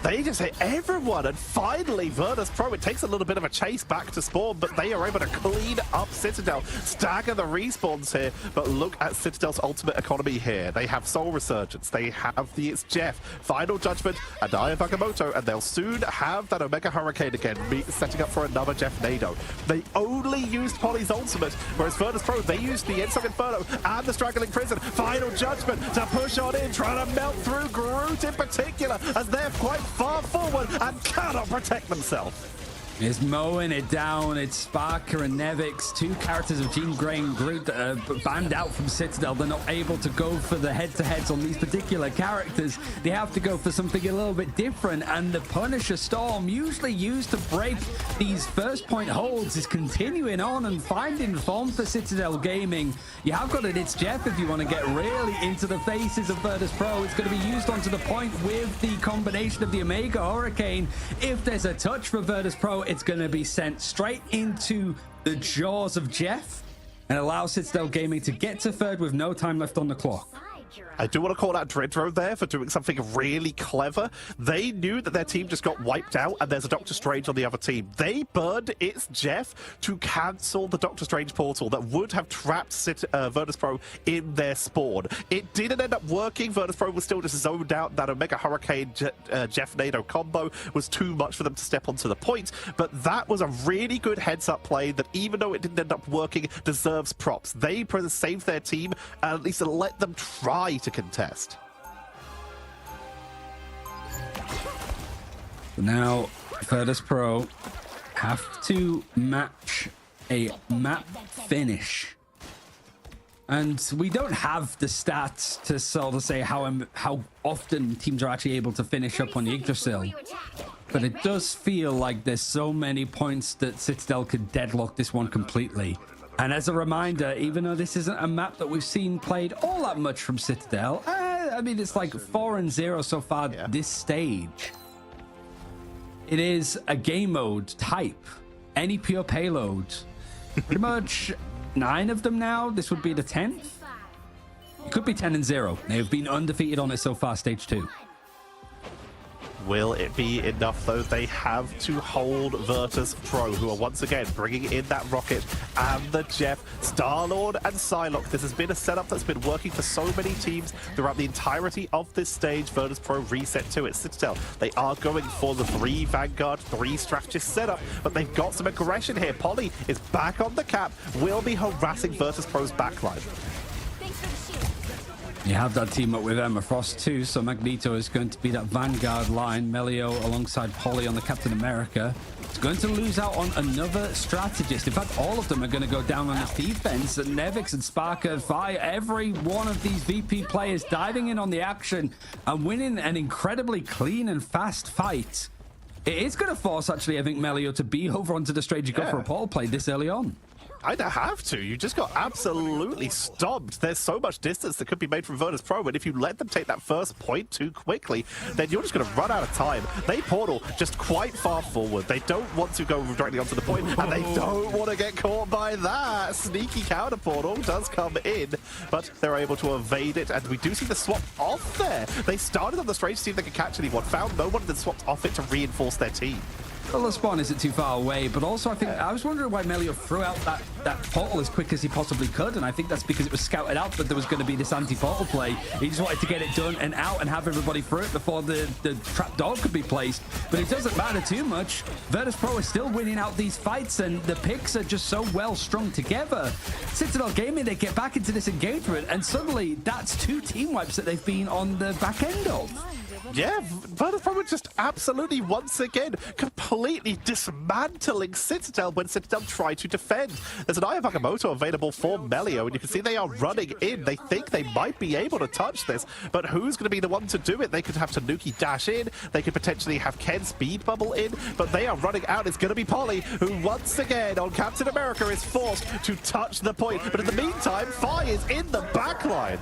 Speaker 5: They just hit everyone, and finally Virtus.pro, it takes a little bit of a chase back to spawn, but they are able to clean up Citadel, stagger the respawns here. But look at Citadel's ultimate economy here. They have Soul Resurgence, they have the It's Jeff, Final Judgment, and Eye of Agamotto, and they'll soon have that Omega Hurricane again, setting up for another Jeff Nado. They only used Poly's ultimate, whereas Virtus.pro, they used the Ensong Inferno and the Strangling Prison. Final Judgment to push on in, trying to melt through Groot in particular, as they're quite far forward and cannot protect themselves.
Speaker 4: Is mowing it down. It's Sparker and Nevix, two characters of Jean Grey and Groot that are banned out from Citadel. They're not able to go for the head-to-heads on these particular characters. They have to go for something a little bit different, and the Punisher Storm, usually used to break these first point holds, is continuing on and finding form for Citadel Gaming. You have got it, It's Jeff, if you want to get really into the faces of Virtus.pro. It's going to be used onto the point with the combination of the Omega Hurricane. If there's a touch for Virtus.pro, it's going to be sent straight into the jaws of Jeff and allow Citadel Gaming to get to third with no time left on the clock.
Speaker 5: I do want to call out Dredro there for doing something really clever. They knew that their team just got wiped out and there's a Doctor Strange on the other team. They burned It's Jeff to cancel the Doctor Strange portal that would have trapped Virtus.pro in their spawn. It didn't end up working. Virtus.pro was still just zoned out. That Omega Hurricane Jeff Nado combo was too much for them to step onto the point, but that was a really good heads-up play that, even though it didn't end up working, deserves props. They saved their team and at least let them try to contest.
Speaker 4: Now, Virtus.pro have to match a map finish. And we don't have the stats to sort of say how often teams are actually able to finish up on Yggdrasil. But it does feel like there's so many points that Citadel could deadlock this one completely. And as a reminder, even though this isn't a map that we've seen played all that much from Citadel, I mean, it's like 4-0 so far this stage. It is a game mode type. Any pure payload. Pretty much 9 of them now. This would be the 10th. It could be 10-0. They've been undefeated on it so far, stage 2.
Speaker 5: Will it be enough, though? They have to hold Virtus.pro, who are once again bringing in that Rocket and the Jeff, Star-Lord and Psylocke. This has been a setup that's been working for so many teams throughout the entirety of this stage. Virtus.pro reset to it. Citadel, they are going for the 3 Vanguard, 3 strategist setup, but they've got some aggression here. Poly is back on the cap, will be harassing Virtus.pro's backline.
Speaker 4: You have that team up with Emma Frost too, so Magneto is going to be that Vanguard line. Melio alongside Poly on the Captain America. It's going to lose out on another strategist. In fact, all of them are going to go down on the defense. And Nevix and Sparker, Vi, every one of these VP players diving in on the action and winning an incredibly clean and fast fight. It is going to force, actually, I think, Melio to be over onto the stage and go for a portal play this early on.
Speaker 5: I don't have to. You just got absolutely stomped. There's so much distance that could be made from Virtus.pro, and if you let them take that first point too quickly, then you're just going to run out of time. They portal just quite far forward. They don't want to go directly onto the point, and they don't want to get caught by that. Sneaky counter portal does come in, but they're able to evade it, and we do see the swap off there. They started on the Strange to see if they could catch anyone, found no one, then swapped off it to reinforce their team.
Speaker 4: Well, the spawn isn't too far away, but also I think I was wondering why Melio threw out that portal as quick as he possibly could, and I think that's because it was scouted out that there was going to be this anti-portal play. He just wanted to get it done and out and have everybody through it before the trap dog could be placed. But it doesn't matter too much. Virtus.pro is still winning out these fights, and the picks are just so well strung together. Citadel Gaming, they get back into this engagement, and suddenly that's 2 team wipes that they've been on the back end of.
Speaker 5: yeah, Virtus Pro were just absolutely once again completely dismantling Citadel when Citadel tried to defend. There's an Eye of Agamotto available for Melio, and you can see they are running in. They think they might be able to touch this, but who's going to be the one to do it? They could have Tanuki dash in, they could potentially have Ken speed bubble in, but they are running out. It's going to be Polly, who once again on Captain America is forced to touch the point. But in the meantime, Fi is in the backline.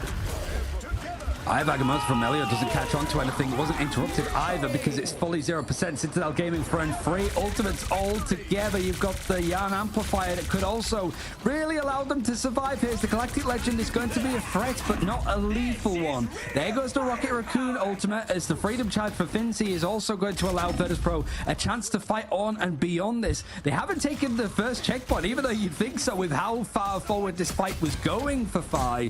Speaker 4: Eye of Agamotto from Melio doesn't catch on to anything. It wasn't interrupted either because it's fully 0%. Citadel Gaming throwing 3 ultimates all together. You've got the Yarn Amplifier that could also really allow them to survive. Here's the Galactic Legend is going to be a threat, but not a lethal one. There goes the Rocket Raccoon ultimate as the Freedom Charge for Finzi is also going to allow Virtus Pro a chance to fight on and beyond this. They haven't taken the first checkpoint, even though you'd think so with how far forward this fight was going for Fi.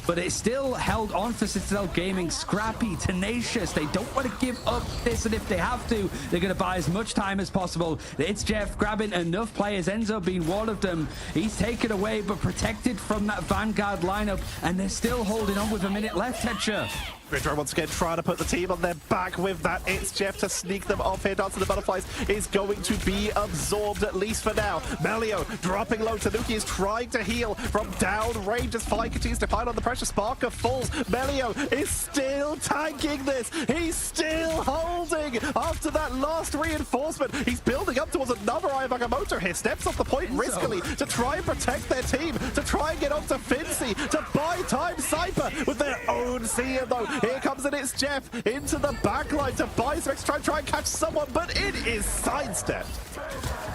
Speaker 4: But it's still held on for Citadel Gaming. Scrappy, tenacious. They don't want to give up this, and if they have to, they're going to buy as much time as possible. It's Jeff grabbing enough players, Enzo being one of them. He's taken away, but protected from that Vanguard lineup, and they're still holding on with a minute left, Tetcher.
Speaker 5: Ridro once again trying to put the team on their back with that. It's Jeff to sneak them off here. Dance of the Butterflies is going to be absorbed, at least for now. Melio dropping low. Tanuki is trying to heal from down range as Fi continues to fight on the pressure. Sparker falls. Melio is still tanking this. He's still holding after that last reinforcement. He's building up towards another Eye of Agamotto here. Steps off the point riskily to try and protect their team, to try and get onto Finzi, to buy time Cypher with their own seer though. Here comes it, it's Jeff into the backline to buy some extra, try and catch someone, but it is sidestepped.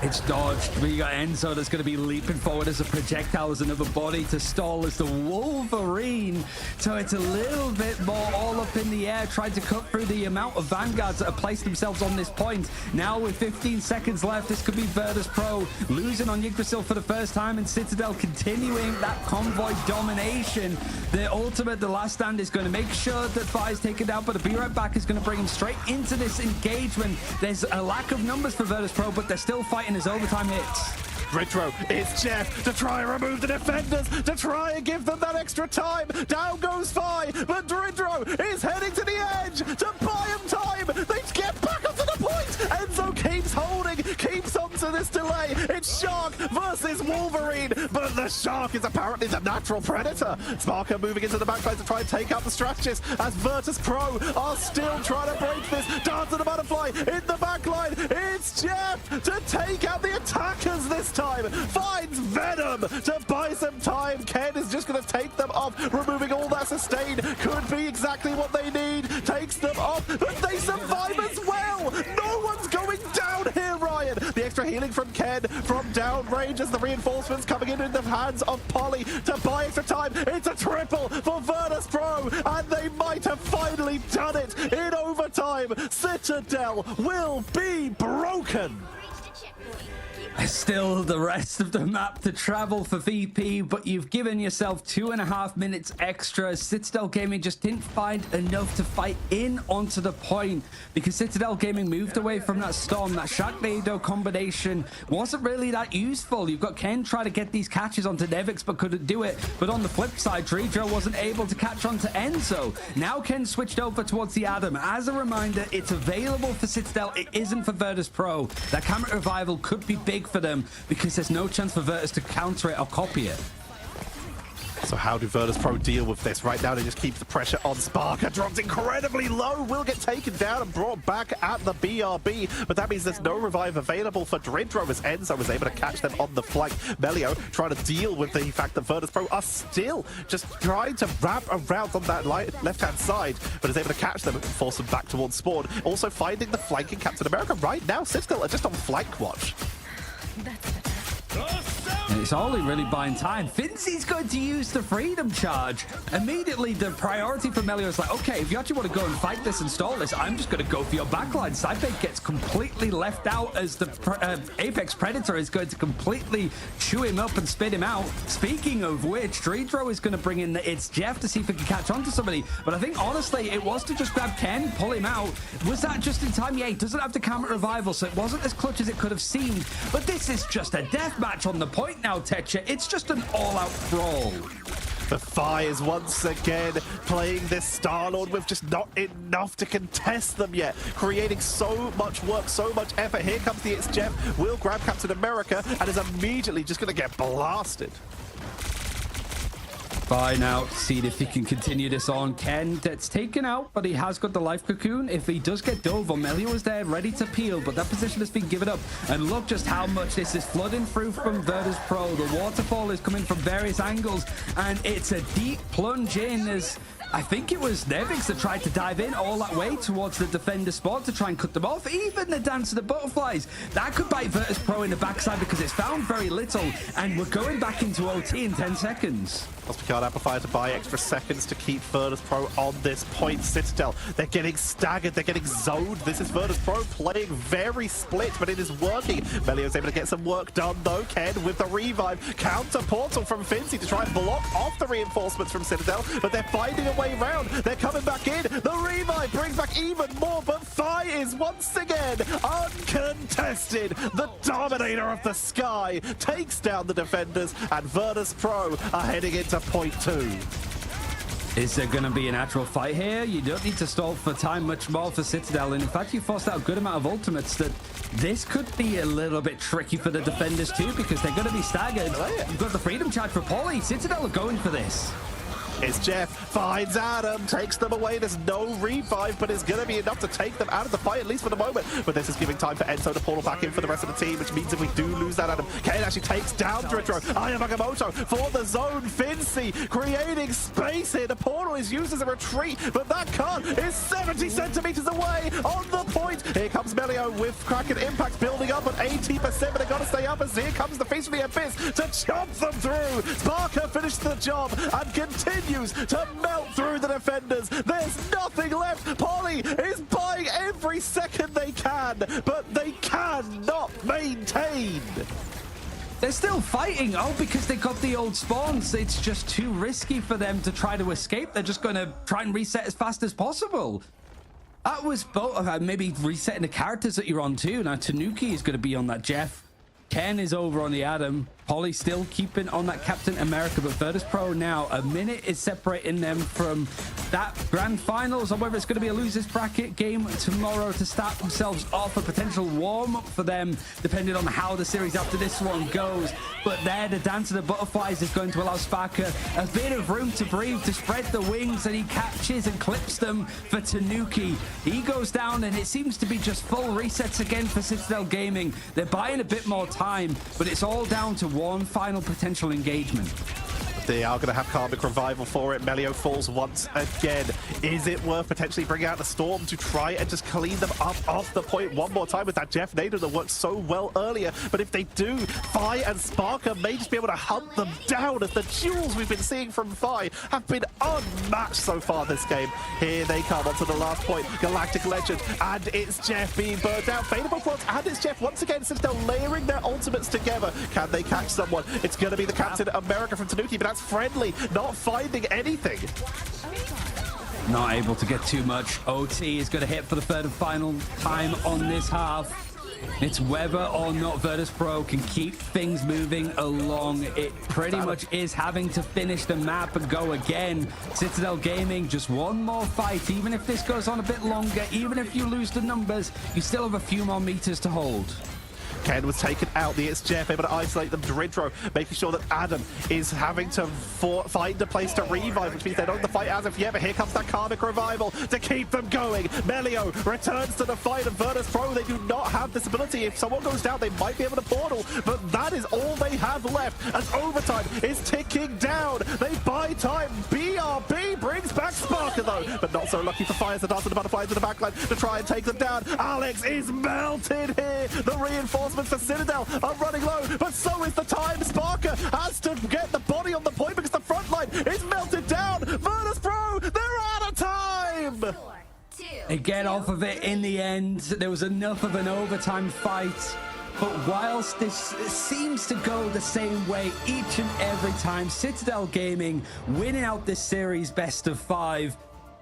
Speaker 4: It's dodged. We got Enzo that's going to be leaping forward as a projectile, as another body to stall as the Wolverine. So it's a little bit more all up in the air, trying to cut through the amount of Vanguards that have placed themselves on this point. Now with 15 seconds left, this could be Virtus Pro losing on Yggdrasil for the first time, and Citadel continuing that convoy domination. The ultimate, the last stand, is going to make sure that Fi is taken down, but the Be Right Back is going to bring him straight into this engagement. There's a lack of numbers for Virtus Pro, but they're still fighting as overtime hits.
Speaker 5: Ridro, it's Jeff to try and remove the defenders, to try and give them that extra time. Down goes Fi, but Ridro is heading to the edge to buy him time. They get back up to the point. Enzo keeps holding, keeps on to this delay. It's Shark versus Wolverine, but the Shark is apparently the natural predator. Sparker moving into the backline to try and take out the strategist as Virtus Pro are still trying to break this. Dance of the Butterfly in the backline. It's Jeff to take out the attackers this time. Finds Venom to buy some time. Ken is just going to take them off, removing all that sustain. Could be exactly what they need. Takes them off, but they survive as well. No one's going down here, Ryan. The extra healing from Ken from down range as the reinforcements coming in the hands of Polly to buy extra time. It's a triple for Virtus Pro, and they might have finally done it in overtime. Citadel will be broken.
Speaker 4: Still the rest of the map to travel for VP, but you've given yourself 2.5 minutes extra. Citadel Gaming just didn't find enough to fight in onto the point because Citadel Gaming moved away from that Storm. That Sharknado combination wasn't really that useful. You've got Ken trying to get these catches onto Nevix, but couldn't do it. But on the flip side, Dredro wasn't able to catch onto Enzo. Now Ken switched over towards the Adam. As a reminder, it's available for Citadel. It isn't for Virtus Pro. That Camera Revival could be big for them because there's no chance for Virtus to counter it or copy it.
Speaker 5: So how do Virtus Pro deal with this? Right now they just keep the pressure on. Sparker drops incredibly low, will get taken down and brought back at the BRB, but that means there's no revive available for Dredro as Enzo was able to catch them on the flank. Melio trying to deal with the fact that Virtus Pro are still just trying to wrap around on that left-hand side, but is able to catch them and force them back towards spawn. Also finding the flanking Captain America right now. Citadel are just on flank watch.
Speaker 4: And it's only really buying time. Finzi's going to use the Freedom Charge. Immediately, the priority for Melio is like, okay, if you actually want to go and fight this and stall this, I'm just going to go for your backline. Cypher gets completely left out as the Apex Predator is going to completely chew him up and spit him out. Speaking of which, Dredro is going to bring in It's Jeff to see if he can catch on to somebody. But I think, honestly, it was to just grab Ken, pull him out. Was that just in time? Yeah, he doesn't have the Camera Revival, so it wasn't as clutch as it could have seemed. But this is just a death match on the point now, Tetcher. It's just an all-out brawl.
Speaker 5: The Fi is once again playing this Star-Lord with just not enough to contest them yet, creating so much work, so much effort. Here comes the It's Jeff, will grab Captain America, and is immediately just going to get blasted.
Speaker 4: By now, see if he can continue this on. Ken gets taken out, but he has got the life cocoon. If he does get dove, Melio is there ready to peel, but that position has been given up. And look just how much this is flooding through from Virtus Pro. The waterfall is coming from various angles, and it's a deep plunge in as I think it was Nevix that tried to dive in all that way towards the defender spot to try and cut them off. Even the Dance of the Butterflies, that could bite Virtus Pro in the backside because it's found very little, and we're going back into OT in 10 seconds.
Speaker 5: Picard Amplifier to buy extra seconds to keep Virtus Pro on this point. Citadel, they're getting staggered, they're getting zoned. This is Virtus Pro playing very split, but it is working. Melio's able to get some work done though. Ken with the revive. Counter portal from Fincy to try and block off the reinforcements from Citadel, but they're finding a way round. They're coming back in. The revive brings back even more, but Fi is once again uncontested. The dominator of the sky takes down the defenders, and Virtus Pro are heading into point 2.
Speaker 4: Is there going to be an actual fight here? You don't need to stall for time much more for Citadel, and in fact you forced out a good amount of ultimates that this could be a little bit tricky for the defenders too, because they're going to be staggered. You've got the freedom charge for Polly. Citadel are going for this.
Speaker 5: It's Jeff, finds Adam, takes them away. There's no revive, but it's going to be enough to take them out of the fight, at least for the moment. But this is giving time for Enzo to portal back in for the rest of the team, which means if we do lose that Adam, Kane actually takes down Dritro. Aya Magamoto for the zone. Fincy creating space here. The portal is used as a retreat, but that card is 70 centimeters away on the point. Here comes Melio with Kraken Impact building up at 80%, but they got to stay up as here comes the Feast of the Abyss to chop them through. Sparker finishes the job and continues to melt through the defenders. There's nothing left. Polly is buying every second they can, but they cannot maintain.
Speaker 4: They're still fighting. Oh, because they got the old spawns. It's just too risky for them to try to escape. They're just going to try and reset as fast as possible. That was both maybe resetting the characters that you're on too. Now Tanuki is going to be on that Jeff. Ken is over on the Adam. Polly still keeping on that Captain America, but Virtus Pro now, a minute is separating them from that grand finals, or whether it's going to be a losers bracket game tomorrow to start themselves off, a potential warm-up for them, depending on how the series after this one goes. But there, the Dance of the Butterflies is going to allow Sparker a bit of room to breathe, to spread the wings, and he catches and clips them for Tanuki. He goes down, and it seems to be just full resets again for Citadel Gaming. They're buying a bit more time, but it's all down to one final potential engagement.
Speaker 5: They are going to have Karmic Revival for it. Melio falls once again. Is it worth potentially bringing out the Storm to try and just clean them up off the point one more time with that Jeff Nader that worked so well earlier? But if they do, Fi and Sparker may just be able to hunt them down, as the duels we've been seeing from Fi have been unmatched so far this game. Here they come onto the last point. Galactic Legend, and it's Jeff being burnt out. Fadeable Quads, and it's Jeff once again, since they're layering their ultimates together. Can they catch someone? It's going to be the Captain America from Tanuki, but that's Friendly, not finding anything.
Speaker 4: Not able to get too much. OT is going to hit for the third and final time on this half. It's whether or not Virtus Pro can keep things moving along. It pretty much is having to finish the map and go again. Citadel Gaming, just one more fight. Even if this goes on a bit longer, even if you lose the numbers, you still have a few more meters to hold.
Speaker 5: Ken was taken out. The It's Jeff able to isolate them. Dridro making sure that Adam is having to find a place to revive, which means they don't have the fight as of yet. But here comes that Karmic Revival to keep them going. Melio returns to the fight, and Virtus Pro, they do not have this ability. If someone goes down, they might be able to portal, but that is all they have left as overtime is ticking down. They buy time. BRB brings back Sparker though, but not so lucky for Fires. The Dance of the Butterflies in the backline to try and take them down. Alex is melted here. The reinforcements for Citadel are running low, but so is the time. Sparker has to get the body on the point because the front line is melted down. Virtus Pro, they're out of time.
Speaker 4: They get off of it in the end. There was enough of an overtime fight. But whilst this seems to go the same way each and every time, Citadel Gaming winning out this series best of 5.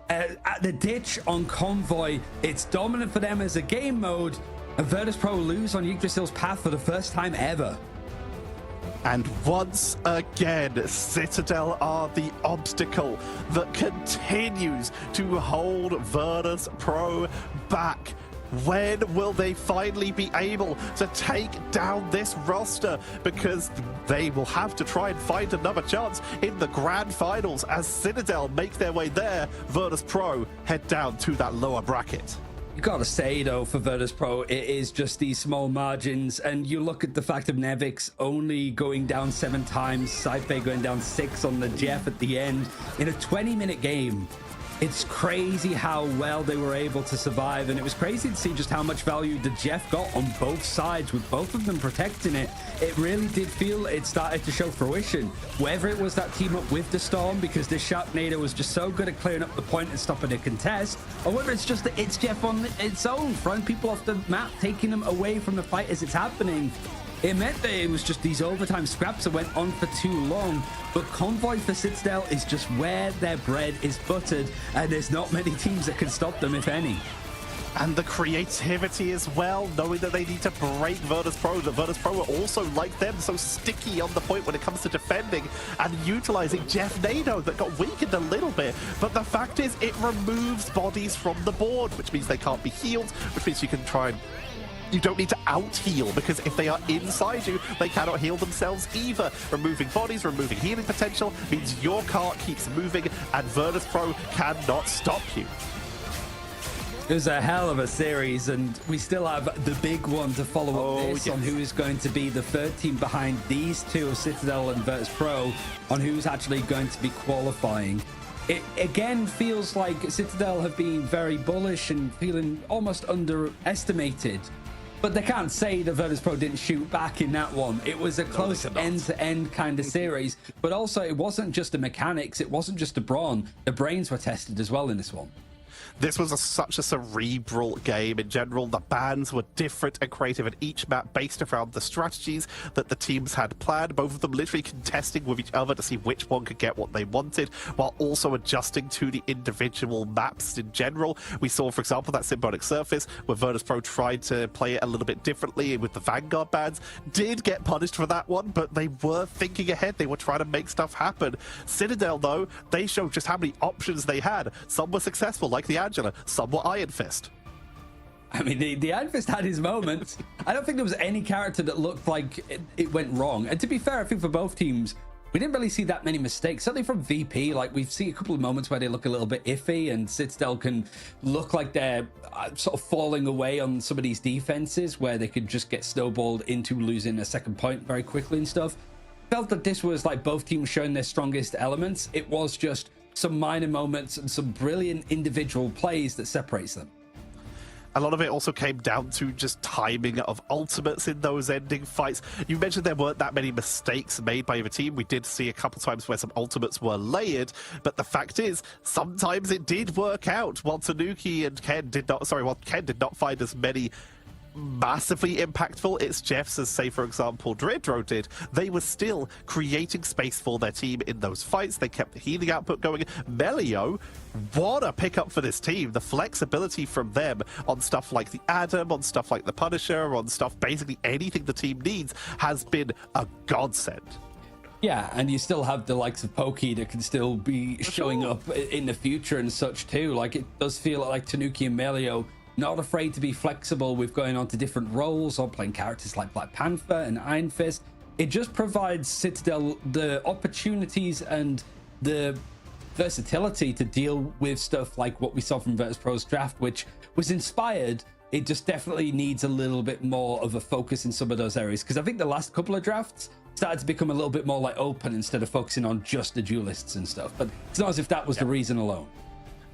Speaker 4: At the ditch on Convoy, it's dominant for them as a game mode. And Virtus Pro lose on Yggdrasil's path for the first time ever.
Speaker 5: And Once again, Citadel are the obstacle that continues to hold Virtus Pro back. When will they finally be able to take down this roster? Because they will have to try and find another chance in the grand finals as Citadel make their way there. Virtus Pro head down to that lower bracket.
Speaker 4: You gotta say though, for Virtus Pro, it is just these small margins, and you look at the fact of Nevix only going down 7 times, Saipe going down 6 on the Jeff at the end in a 20-minute game. It's crazy how well they were able to survive, and it was crazy to see just how much value the Jeff got on both sides, with both of them protecting it. It really did feel it started to show fruition. Whether it was that team up with the Storm, because this Sharknado was just so good at clearing up the point and stopping a contest, or whether it's just that it's Jeff on its own, throwing people off the map, taking them away from the fight as it's happening. It meant that it was just these overtime scraps that went on for too long. But Convoy for Citadel is just where their bread is buttered, and there's not many teams that can stop them, if any.
Speaker 5: And the creativity as well, knowing that they need to break Virtus Pro. The Virtus Pro are also, like them, so sticky on the point when it comes to defending and utilizing Jeff Nado that got weakened a little bit. But the fact is, it removes bodies from the board, which means they can't be healed, which means you can try and... You don't need to out-heal, because if they are inside you, they cannot heal themselves either. Removing bodies, removing healing potential means your cart keeps moving, and Virtus Pro cannot stop you.
Speaker 4: It was a hell of a series, and we still have the big one to follow up this on who is going to be the third team behind these two of Citadel and Virtus Pro, on who's actually going to be qualifying. It again feels like Citadel have been very bullish and feeling almost underestimated. But they can't say that Virtus Pro didn't shoot back in that one. It was a close end-to-end kind of series. But also, it wasn't just the mechanics. It wasn't just the brawn. The brains were tested as well in this one.
Speaker 5: This was such a cerebral game in general. The bans were different and creative at each map based around the strategies that the teams had planned, both of them literally contesting with each other to see which one could get what they wanted, while also adjusting to the individual maps in general. We saw, for example, that Symbiotic Surface where Virtus Pro tried to play it a little bit differently with the Vanguard bans. Did get punished for that one, but they were thinking ahead. They were trying to make stuff happen. Citadel, though, they showed just how many options they had. Some were successful, like the Angela, some were Iron Fist.
Speaker 4: I mean, the Iron Fist had his moments. I don't think there was any character that looked like it went wrong. And to be fair, I think for both teams, we didn't really see that many mistakes. Certainly from VP, like we've seen a couple of moments where they look a little bit iffy, and Citadel can look like they're sort of falling away on some of these defenses where they could just get snowballed into losing a second point very quickly and stuff. Felt that this was like both teams showing their strongest elements. It was just some minor moments and some brilliant individual plays that separates them.
Speaker 5: A lot of it also came down to just timing of ultimates in those ending fights. You mentioned there weren't that many mistakes made by either team. We did see a couple times where some ultimates were layered, but the fact is, sometimes it did work out. While Tanuki and Ken did not, while Ken did not find as many massively impactful it's Jeffs as, say, for example, Dredro did, they were still creating space for their team in those fights. They kept the healing output going. Melio, what a pickup for this team. The flexibility from them on stuff like the Adam, on stuff like the Punisher, on stuff, basically anything the team needs, has been a godsend.
Speaker 4: Yeah, and you still have the likes of Pokey that can still be showing up in the future and such too. Like, it does feel like Tanuki and Melio not afraid to be flexible with going on to different roles or playing characters like Black Panther and Iron Fist. It just provides Citadel the opportunities and the versatility to deal with stuff like what we saw from Virtus Pro's draft, which was inspired. It just definitely needs a little bit more of a focus in some of those areas, because I think the last couple of drafts started to become a little bit more like open instead of focusing on just the duelists and stuff. But it's not as if that was the reason alone.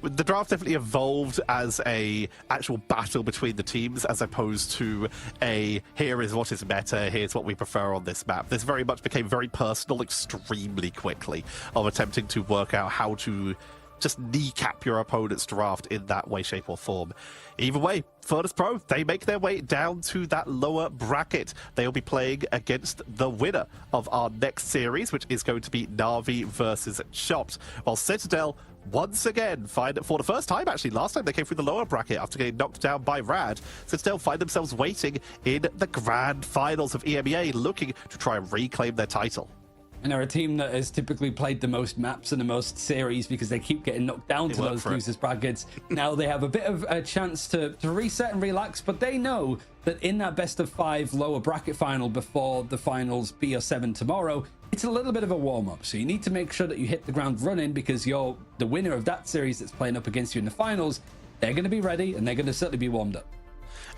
Speaker 5: The draft definitely evolved as a actual battle between the teams, as opposed to a here is what is meta, here's what we prefer on this map. This very much became very personal extremely quickly, of attempting to work out how to just kneecap your opponent's draft in that way, shape or form. Either way, Virtus Pro, they make their way down to that lower bracket. They'll be playing against the winner of our next series, which is going to be Na'Vi versus Chopped, while Citadel once again find, for the first time actually, last time they came through the lower bracket after getting knocked down by Rad, so still find themselves waiting in the grand finals of EMEA, looking to try and reclaim their title.
Speaker 4: And they're a team that has typically played the most maps and the most series because they keep getting knocked down to those losers brackets. Now they have a bit of a chance to reset and relax, but they know that in that best of 5 lower bracket final before the finals BO7 tomorrow, it's a little bit of a warm-up. So you need to make sure that you hit the ground running because you're the winner of that series that's playing up against you in the finals. They're going to be ready and they're going to certainly be warmed up.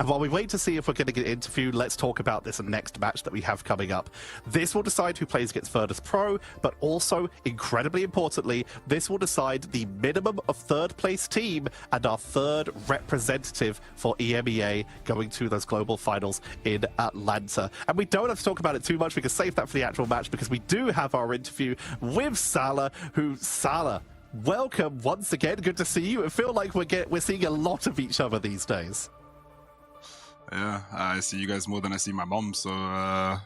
Speaker 5: And while we wait to see if we're going to get interviewed, let's talk about this next match that we have coming up. This will decide who plays against Virtus Pro, but also, incredibly importantly, this will decide the minimum of third place team and our third representative for EMEA going to those global finals in Atlanta. And we don't have to talk about it too much. We can save that for the actual match because we do have our interview with Salah, Salah, welcome once again. Good to see you. I feel like we're seeing a lot of each other these days.
Speaker 6: Yeah, I see you guys more than I see my mom, so yeah,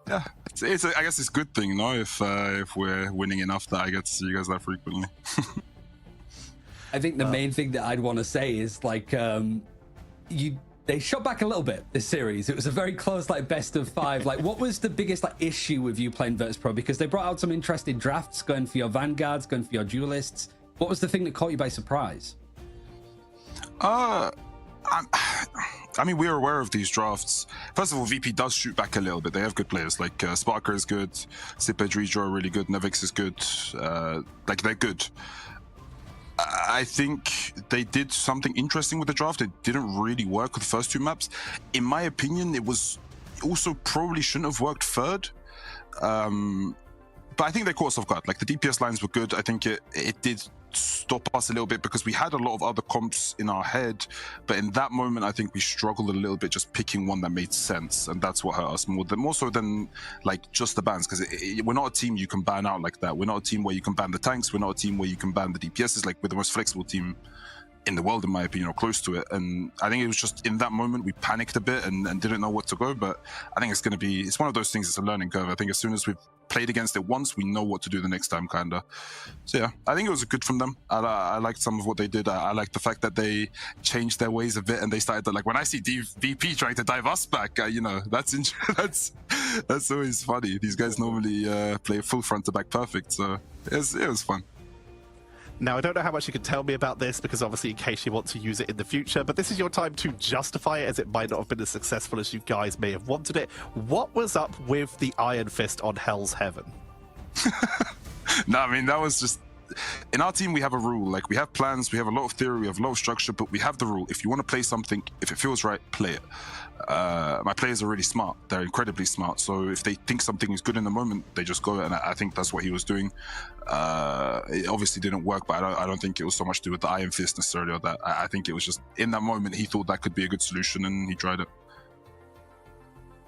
Speaker 6: I guess it's a good thing, no? If we're winning enough that I get to see you guys that frequently.
Speaker 4: I think the main thing that I'd want to say is like they shot back a little bit this series. It was a very close like best of 5. Like what was the biggest like issue with you playing Virtus Pro? Because they brought out some interesting drafts, going for your vanguards, going for your duelists. What was the thing that caught you by surprise?
Speaker 6: I mean, we're aware of these drafts. First of all, VP does shoot back a little bit. They have good players, like Sparker is good, Siped Redraw are really good, Nevix is good. Like, they're good. I think they did something interesting with the draft. It didn't really work with the first 2 maps. In my opinion, it was also probably shouldn't have worked third. But I think they caught us off guard. Like, the DPS lines were good. I think it did stop us a little bit because we had a lot of other comps in our head, but in that moment I think we struggled a little bit just picking one that made sense, and that's what hurt us more so than like just the bans, because we're not a team you can ban out like that. We're not a team where you can ban the tanks. We're not a team where you can ban the DPSs. Like, we're the most flexible team in the world, in my opinion, or close to it. And I think it was just in that moment we panicked a bit and didn't know what to go. But I think it's one of those things. It's a learning curve. I think as soon as we've played against it once, we know what to do the next time, kind of. So yeah, I think it was good from them. I liked some of what they did. I liked the fact that they changed their ways a bit and they started to, like, when I see VP trying to dive us back, that's always funny. These guys normally play full front to back perfect, so it was fun.
Speaker 5: Now, I don't know how much you can tell me about this, because obviously in case you want to use it in the future, but this is your time to justify it, as it might not have been as successful as you guys may have wanted it. What was up with the Iron Fist on Hell's Heaven?
Speaker 6: No, I mean, that was just... In our team, we have a rule. Like, we have plans, we have a lot of theory, we have a lot of structure, but we have the rule. If you want to play something, if it feels right, play it. My players are really smart. They're incredibly smart. So if they think something is good in the moment, they just go. And I think that's what he was doing. It obviously didn't work, but I don't think it was so much to do with the Iron Fist necessarily, or that. I think it was just in that moment he thought that could be a good solution, and he tried it.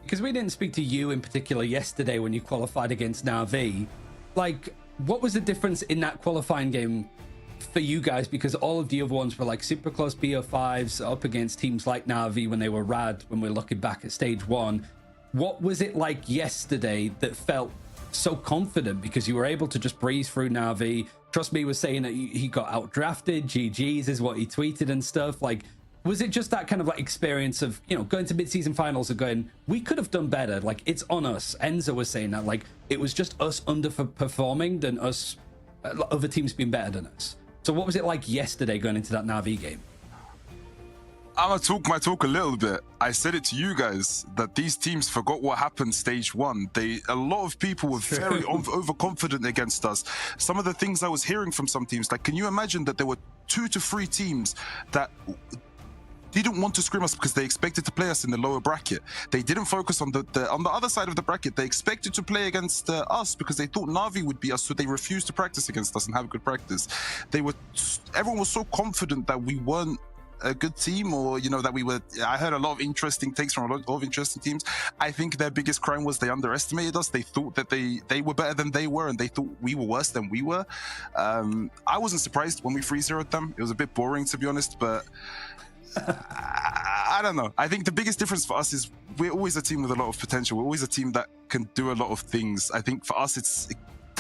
Speaker 4: Because we didn't speak to you in particular yesterday when you qualified against Na'Vi. Like, what was the difference in that qualifying game for you guys? Because all of the other ones were like super close BO5s up against teams like Na'Vi when they were Rad, when we're looking back at stage 1. What was it like yesterday that felt so confident? Because you were able to just breeze through Na'Vi. Trust Me was saying that he got outdrafted. GG's is what he tweeted and stuff. Like, was it just that kind of like experience of, you know, going to mid-season finals and going, we could have done better, like, it's on us? Enzo was saying that, like, it was just us underperforming than us, other teams being better than us. So what was it like yesterday going into that Na'Vi game?
Speaker 6: I'm gonna talk my talk a little bit. I said it to you guys that these teams forgot what happened stage 1. A lot of people were very overconfident against us. Some of the things I was hearing from some teams, like, can you imagine that there were 2 to 3 teams that didn't want to scrim us because they expected to play us in the lower bracket. They didn't focus on the other side of the bracket. They expected to play against us because they thought Na'Vi would be us, so they refused to practice against us and have good practice. Everyone was so confident that we weren't a good team, or, you know, that we were. I heard a lot of interesting takes from a lot of interesting teams. I think their biggest crime was they underestimated us. They thought that they were better than they were, and they thought we were worse than we were. I wasn't surprised when we 3-0'd them. It was a bit boring, to be honest, but I don't know. I think the biggest difference for us is we're always a team with a lot of potential. We're always a team that can do a lot of things. I think for us,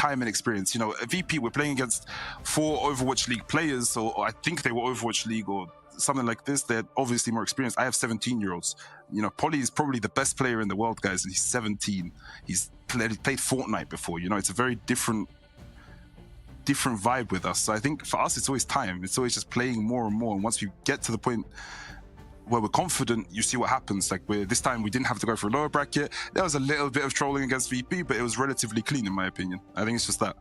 Speaker 6: time and experience. You know, at VP, we're playing against 4 Overwatch League players, or I think they were Overwatch League or something like this. They're obviously more experienced. I have 17-year-olds. You know, Polly is probably the best player in the world, guys, and he's 17. He's played Fortnite before. You know, it's a very different vibe with us. So I think for us, it's always time. It's always just playing more and more. And once we get to the point where we're confident, you see what happens. Like this time, we didn't have to go for a lower bracket. There was a little bit of trolling against VP, but it was relatively clean, in my opinion. I think it's just that.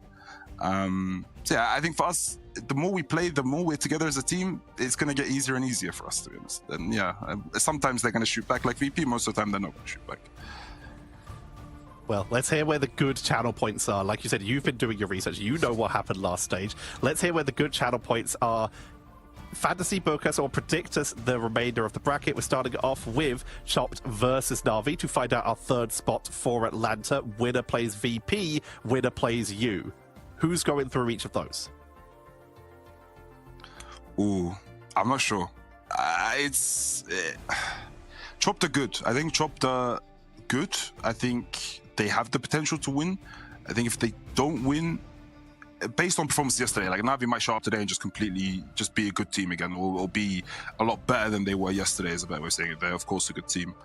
Speaker 6: So yeah, I think for us, the more we play, the more we're together as a team, it's going to get easier and easier for us, to be honest. And yeah, sometimes they're going to shoot back like VP. Most of the time, they're not going to shoot back.
Speaker 5: Well, let's hear where the good channel points are. Like you said, you've been doing your research. You know what happened last stage. Let's hear where the good channel points are. Fantasy book us or predict us the remainder of the bracket. We're starting off with Chopped versus Na'Vi to find out our third spot for Atlanta. Winner plays VP, winner plays you. Who's going through each of those?
Speaker 6: Ooh, I'm not sure. Chopped are good. I think Chopped are good. I think they have the potential to win. I think if they don't win, based on performance yesterday, like Na'Vi might show up today and just be a good team again, or be a lot better than they were yesterday, is a better way of saying it. They're of course a good team.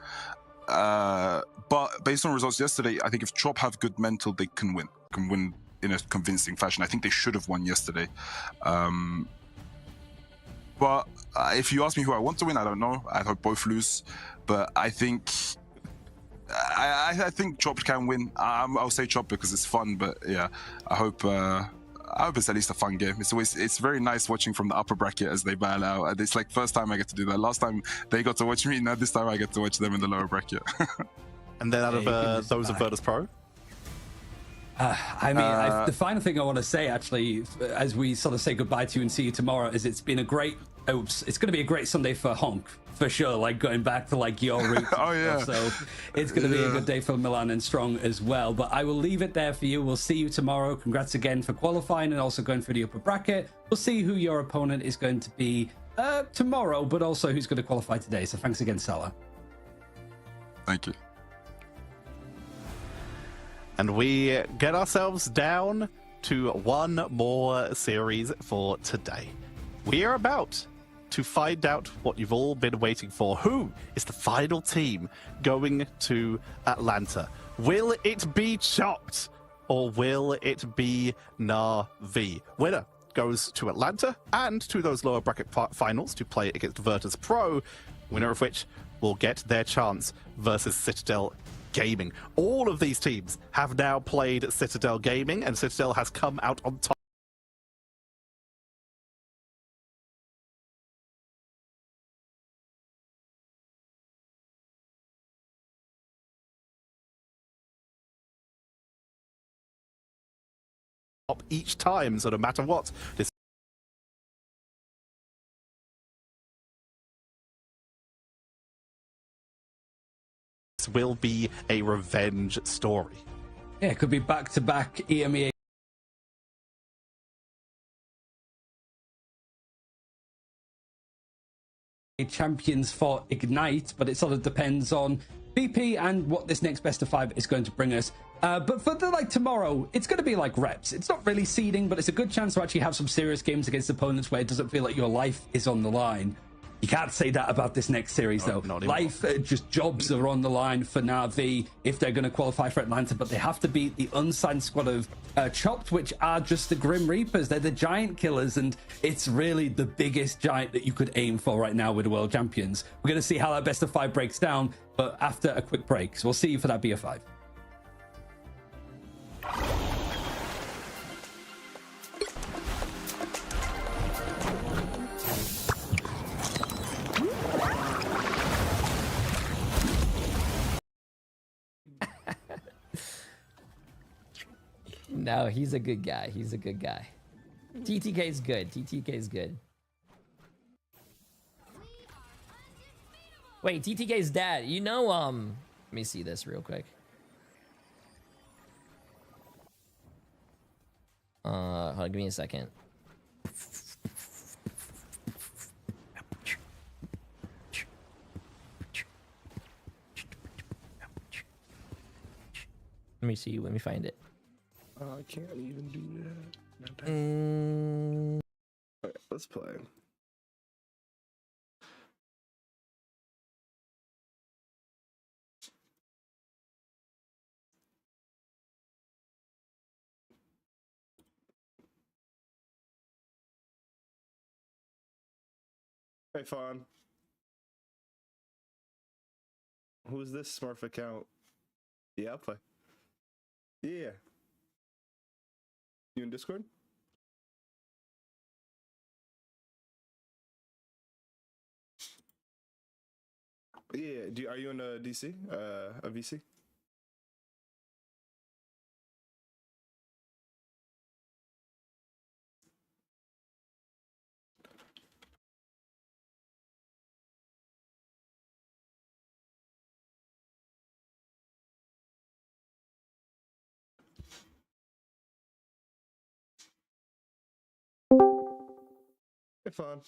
Speaker 6: But based on results yesterday, I think if Chop have good mental, they can win in a convincing fashion. I think they should have won yesterday. But if you ask me who I want to win, I don't know. I hope both lose. But I think Chop can win. I'll say Chop because it's fun. But yeah, I hope it's at least a fun game. It's very nice watching from the upper bracket as they battle out. It's like first time I get to do that. Last time they got to watch me. Now this time I get to watch them in the lower bracket.
Speaker 5: And then out of those of Virtus Pro?
Speaker 4: The final thing I want to say, actually, as we sort of say goodbye to you and see you tomorrow, is it's going to be a great Sunday for Honk, for sure, like going back to like your roots.
Speaker 6: Oh yeah.
Speaker 4: So it's going to be a good day for Milan and Strong as well. But I will leave it there for you. We'll see you tomorrow. Congrats again for qualifying and also going through the upper bracket. We'll see who your opponent is going to be tomorrow, but also who's going to qualify today. So thanks again, Salah.
Speaker 6: Thank you.
Speaker 5: And we get ourselves down to one more series for today. We are about to find out what you've all been waiting for. Who is the final team going to Atlanta? Will it be Chopped or will it be Na'Vi? Winner goes to Atlanta and to those lower bracket finals to play against Virtus Pro, winner of which will get their chance versus Citadel Gaming. All of these teams have now played Citadel Gaming, and Citadel has come out on top. Each time, so no matter what, this will be a revenge story.
Speaker 4: Yeah, it could be back-to-back EMEA champions for Ignite, but it sort of depends on VP and what this next best of 5 is going to bring us. But for tomorrow, it's going to be like reps. It's not really seeding, but it's a good chance to actually have some serious games against opponents where it doesn't feel like your life is on the line. You can't say that about this next series, though. Life, just jobs are on the line for Na'Vi if they're going to qualify for Atlanta, but they have to beat the unsigned squad of Chopped, which are just the Grim Reapers. They're the giant killers, and it's really the biggest giant that you could aim for right now with the World Champions. We're going to see how that best of 5 breaks down, but after a quick break. So we'll see you for that BF5.
Speaker 7: No, he's a good guy. He's a good guy. TTK's good. TTK's good. Wait, TTK's dad. You know, let me see this real quick. Hold on, give me a second. Let me see. Let me find it.
Speaker 1: I can't even do that.
Speaker 7: Mm,
Speaker 1: Alright, let's play. Hey, Fawn. Who's this Smurf account? Yeah, I'll play. Yeah. You in Discord? Yeah. Are you in a DC? A VC? Hey, Fawn.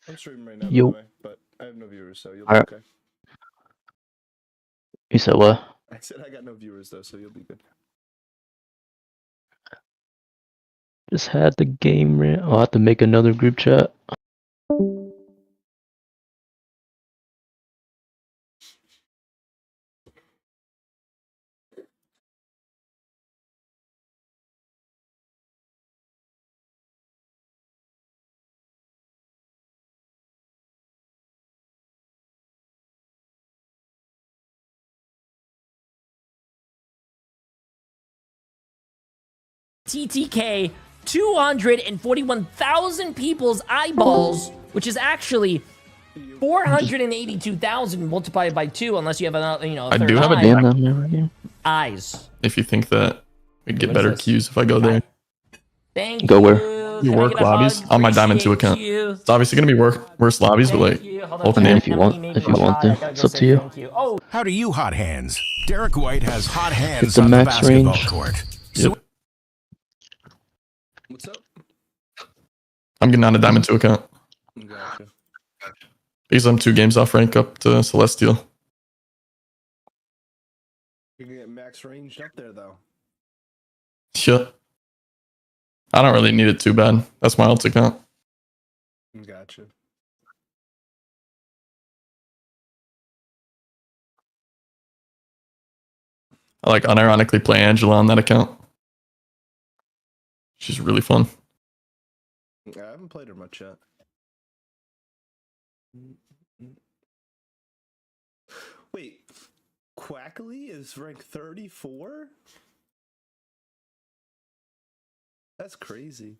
Speaker 1: I'm streaming right now, by the
Speaker 8: Yo.
Speaker 1: way, but I have no viewers, so you'll be
Speaker 8: Alright.
Speaker 1: okay.
Speaker 8: You said what?
Speaker 1: I said I got no viewers though, so you'll be good.
Speaker 8: Just had the game rant. I'll have to make another group chat.
Speaker 7: TTK 241,000 people's eyeballs, which is actually 482,000 multiplied by 2, unless you have another, a
Speaker 9: I
Speaker 7: third
Speaker 9: do have a
Speaker 7: eye.
Speaker 8: Damn that never game.
Speaker 7: Eyes.
Speaker 9: If you think that we'd get
Speaker 7: What is
Speaker 9: better
Speaker 7: this?
Speaker 9: queues if I go there.
Speaker 7: Thank
Speaker 8: Go
Speaker 7: you.
Speaker 8: where?
Speaker 9: You
Speaker 7: Can I
Speaker 9: work
Speaker 7: get a
Speaker 9: lobbies
Speaker 7: hug?
Speaker 9: on my Diamond 2
Speaker 7: Appreciate
Speaker 9: account.
Speaker 7: you.
Speaker 9: It's obviously going to be worse lobbies, but
Speaker 7: Thank
Speaker 9: like,
Speaker 7: you. Hold on,
Speaker 9: open
Speaker 7: chat.
Speaker 9: name.
Speaker 8: If you want-
Speaker 7: Emily made
Speaker 8: if
Speaker 7: me
Speaker 8: you want
Speaker 7: shy.
Speaker 8: to.
Speaker 7: I gotta
Speaker 8: It's
Speaker 7: go
Speaker 8: up
Speaker 7: say
Speaker 8: to you.
Speaker 7: thank you. Oh,
Speaker 10: How do you hot hands? Derek White has hot hands
Speaker 8: the
Speaker 10: on the
Speaker 8: max
Speaker 10: basketball
Speaker 8: range.
Speaker 10: court.
Speaker 9: Yep.
Speaker 1: What's up?
Speaker 9: I'm getting on a Diamond 2 account
Speaker 1: Gotcha.
Speaker 9: because I'm 2 games off rank up to Celestial.
Speaker 1: You're gonna get max ranged up there though.
Speaker 9: Yeah. I don't really need it too bad. That's my ult account.
Speaker 1: Gotcha.
Speaker 9: I like unironically play Angela on that account. She's really fun.
Speaker 1: I haven't played her much yet. Wait, Quackly is ranked 34? That's crazy.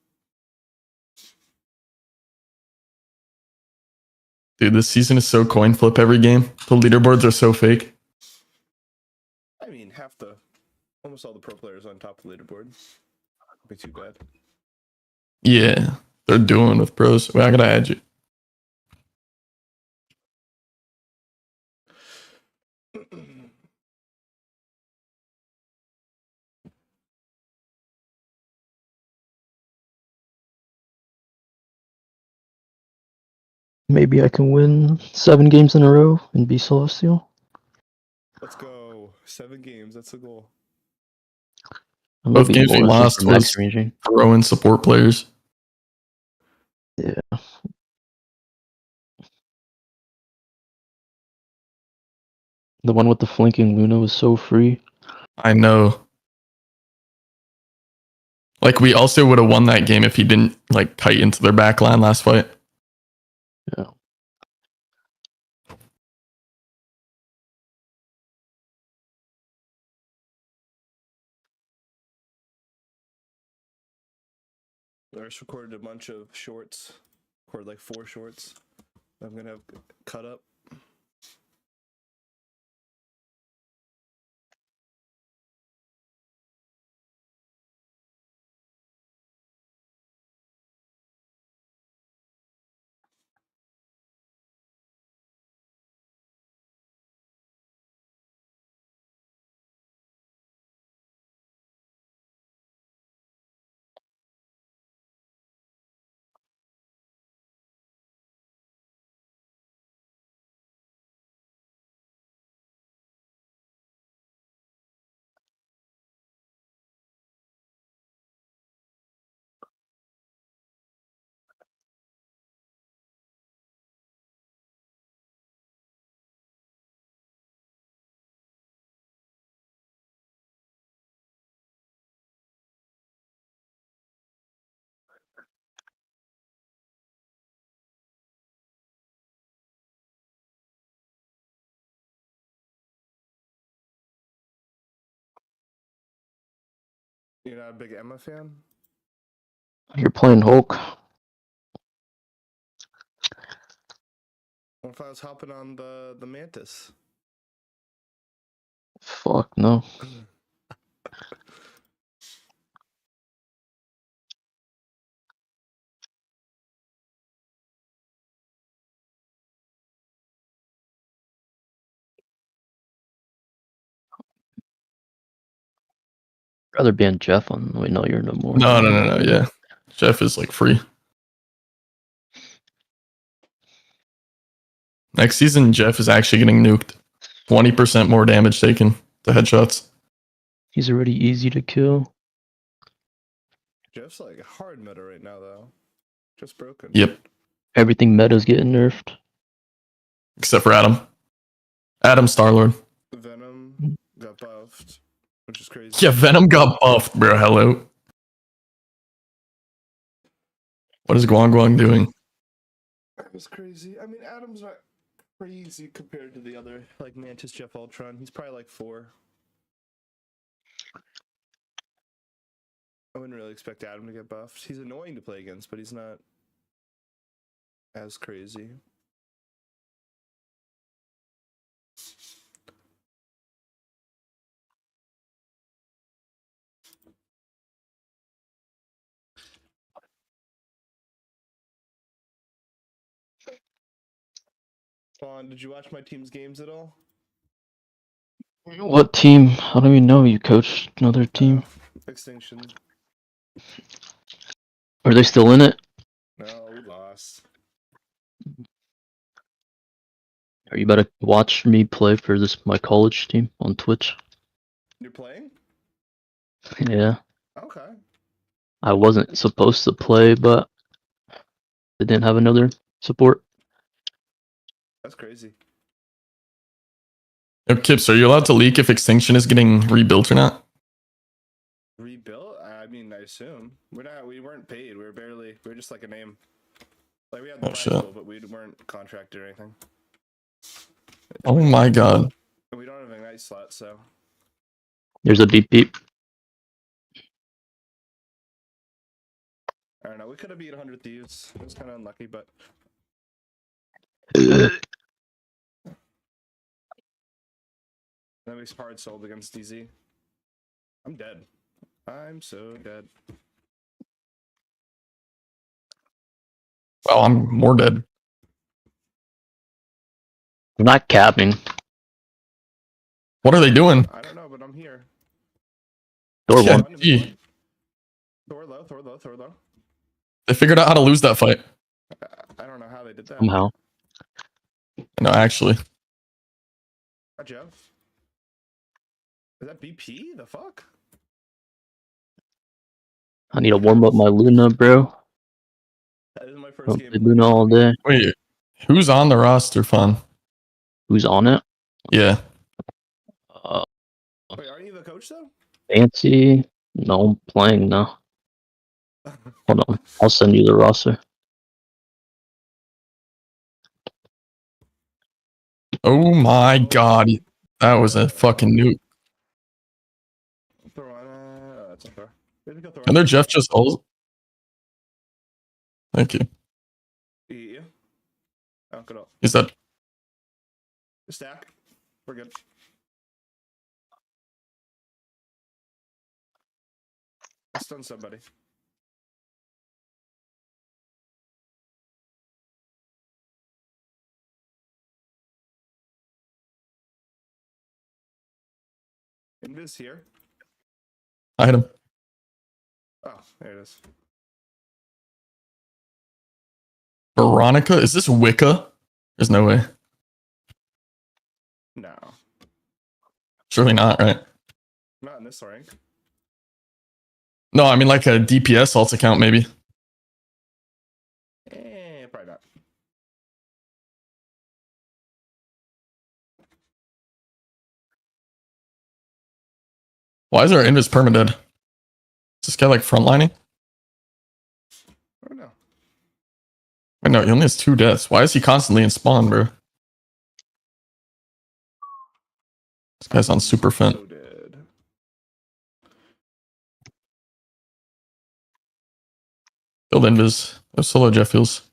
Speaker 9: Dude, this season is so coin flip every game. The leaderboards are so fake.
Speaker 1: I mean, almost all the pro players on top of the leaderboard. Be too bad.
Speaker 9: Yeah, they're doing with pros. Wait, I gotta add you.
Speaker 8: Maybe I can win 7 games in a row and be Celestial.
Speaker 1: Let's go. 7 games. That's the goal.
Speaker 8: I'm
Speaker 9: Both
Speaker 8: gonna be
Speaker 9: games we
Speaker 8: bulletin
Speaker 9: lost
Speaker 8: for max
Speaker 9: was
Speaker 8: ranging.
Speaker 9: throwing support players.
Speaker 8: Yeah. The one with the flanking Luna was so free.
Speaker 9: I know. Like, we also would have won that game if he didn't, like, kite into their back line last fight.
Speaker 8: Yeah.
Speaker 1: I just recorded a bunch of shorts. Recorded like 4 shorts. I'm gonna have cut up. You're not a big Emma fan?
Speaker 8: You're playing Hulk.
Speaker 1: What if I was hopping on the Mantis?
Speaker 8: Fuck no. Rather ban Jeff on. Wait, no, you're no more.
Speaker 9: No. Yeah, Jeff is like free. Next season, Jeff is actually getting nuked. 20% more damage taken to headshots.
Speaker 8: He's already easy to kill.
Speaker 1: Jeff's like hard meta right now, though. Just broken.
Speaker 9: Yep,
Speaker 8: Everything meta's getting nerfed.
Speaker 9: except for Adam. Adam Starlord.
Speaker 1: Venom got buffed, which is crazy.
Speaker 9: Yeah, Venom got buffed, bro. Hello. What is Guang Guang doing?
Speaker 1: That was crazy. I mean, Adam's not crazy compared to the other, like Mantis, Jeff Ultron. He's probably like 4. I wouldn't really expect Adam to get buffed. He's annoying to play against, but he's not as crazy. Vaughn, did you watch my team's games at all?
Speaker 8: What team? I don't even know. You coached another team.
Speaker 1: Extinction.
Speaker 8: Are they still in it?
Speaker 1: No, we lost.
Speaker 8: Are you about to watch me play for my college team on Twitch?
Speaker 1: You're playing?
Speaker 8: Yeah.
Speaker 1: Okay.
Speaker 8: I wasn't supposed to play, but they didn't have another support.
Speaker 1: That's crazy.
Speaker 9: Yo, Kips, are you allowed to leak if Extinction is getting rebuilt or not?
Speaker 1: Rebuilt? I mean, I assume. We weren't paid. We were just like a name. Like we had the prize
Speaker 9: shit.
Speaker 1: pool, but we weren't contracted or anything.
Speaker 9: Oh my god.
Speaker 1: And we don't have a night slot, so.
Speaker 8: There's a beep beep.
Speaker 1: I don't know. We could have beat 100 Thieves. It was kind of unlucky, but. That makes hard sold against DZ. I'm dead. I'm so dead.
Speaker 9: Well, I'm more dead.
Speaker 8: I'm not capping.
Speaker 9: What are they doing?
Speaker 1: I don't know, but I'm here.
Speaker 8: Door
Speaker 9: Yeah,
Speaker 8: one.
Speaker 9: gee.
Speaker 1: Thor low, Thor low, Thor low.
Speaker 9: They figured out how to lose that fight.
Speaker 1: I don't know how they did that.
Speaker 8: Somehow.
Speaker 9: No, actually.
Speaker 1: Hi, Jeff. Is that BP? The fuck?
Speaker 8: I need to warm up my Luna, bro.
Speaker 1: That is my first
Speaker 8: Don't
Speaker 1: game.
Speaker 8: play Luna all day.
Speaker 9: Wait, who's on the roster, Fun?
Speaker 8: Who's on it?
Speaker 9: Yeah.
Speaker 1: Wait, aren't you the coach though?
Speaker 8: Fancy. No, I'm playing now. Hold on. I'll send you the roster.
Speaker 9: Oh my god. That was a fucking nuke.
Speaker 1: Thor on. That's not fair. We have to go Thor
Speaker 9: And there Jeff just ult. Thank you.
Speaker 1: Yeah. Oh, good.
Speaker 9: Is that
Speaker 1: Stack. We're good. I stunned somebody. Invis here.
Speaker 9: I hit him?
Speaker 1: Oh, there it is.
Speaker 9: Veronica? Is this Wicca? There's no way.
Speaker 1: No,
Speaker 9: Surely not, right?
Speaker 1: not in this rank.
Speaker 9: No, I mean like a DPS alt account, maybe.
Speaker 1: Probably not.
Speaker 9: Why is our Invis permadead? Is this guy like frontlining?
Speaker 1: I don't know.
Speaker 9: Wait, no, he only has 2 deaths. Why is he constantly in spawn, bro? This guy's on super fent.
Speaker 1: So dead.
Speaker 9: Killed Invis. Oh, solo Jeff heals.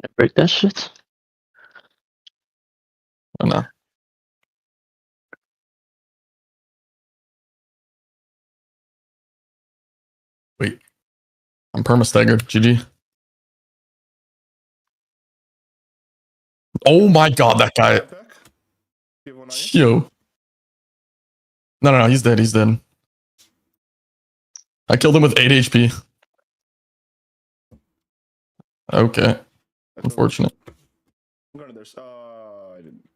Speaker 8: I break that shit.
Speaker 9: Oh no. Wait. I'm perma-staggered. GG. Oh my god, that guy.
Speaker 1: Back. You have one on you?
Speaker 9: Yo. No, he's dead. He's dead. I killed him with 8 HP. Okay. Unfortunate.
Speaker 1: I'm going to this. I didn't.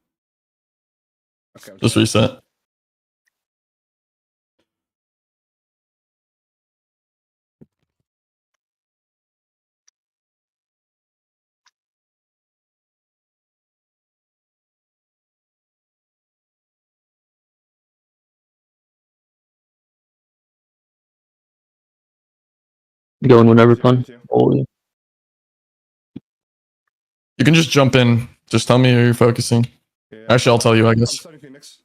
Speaker 1: Okay. I'm
Speaker 9: Just reset.
Speaker 8: Going whenever fun. Oh, yeah.
Speaker 9: You can just jump in. Just tell me who you're focusing.
Speaker 1: Yeah.
Speaker 9: Actually, I'll tell you, I
Speaker 1: I'm
Speaker 9: guess.
Speaker 1: starting Phoenix.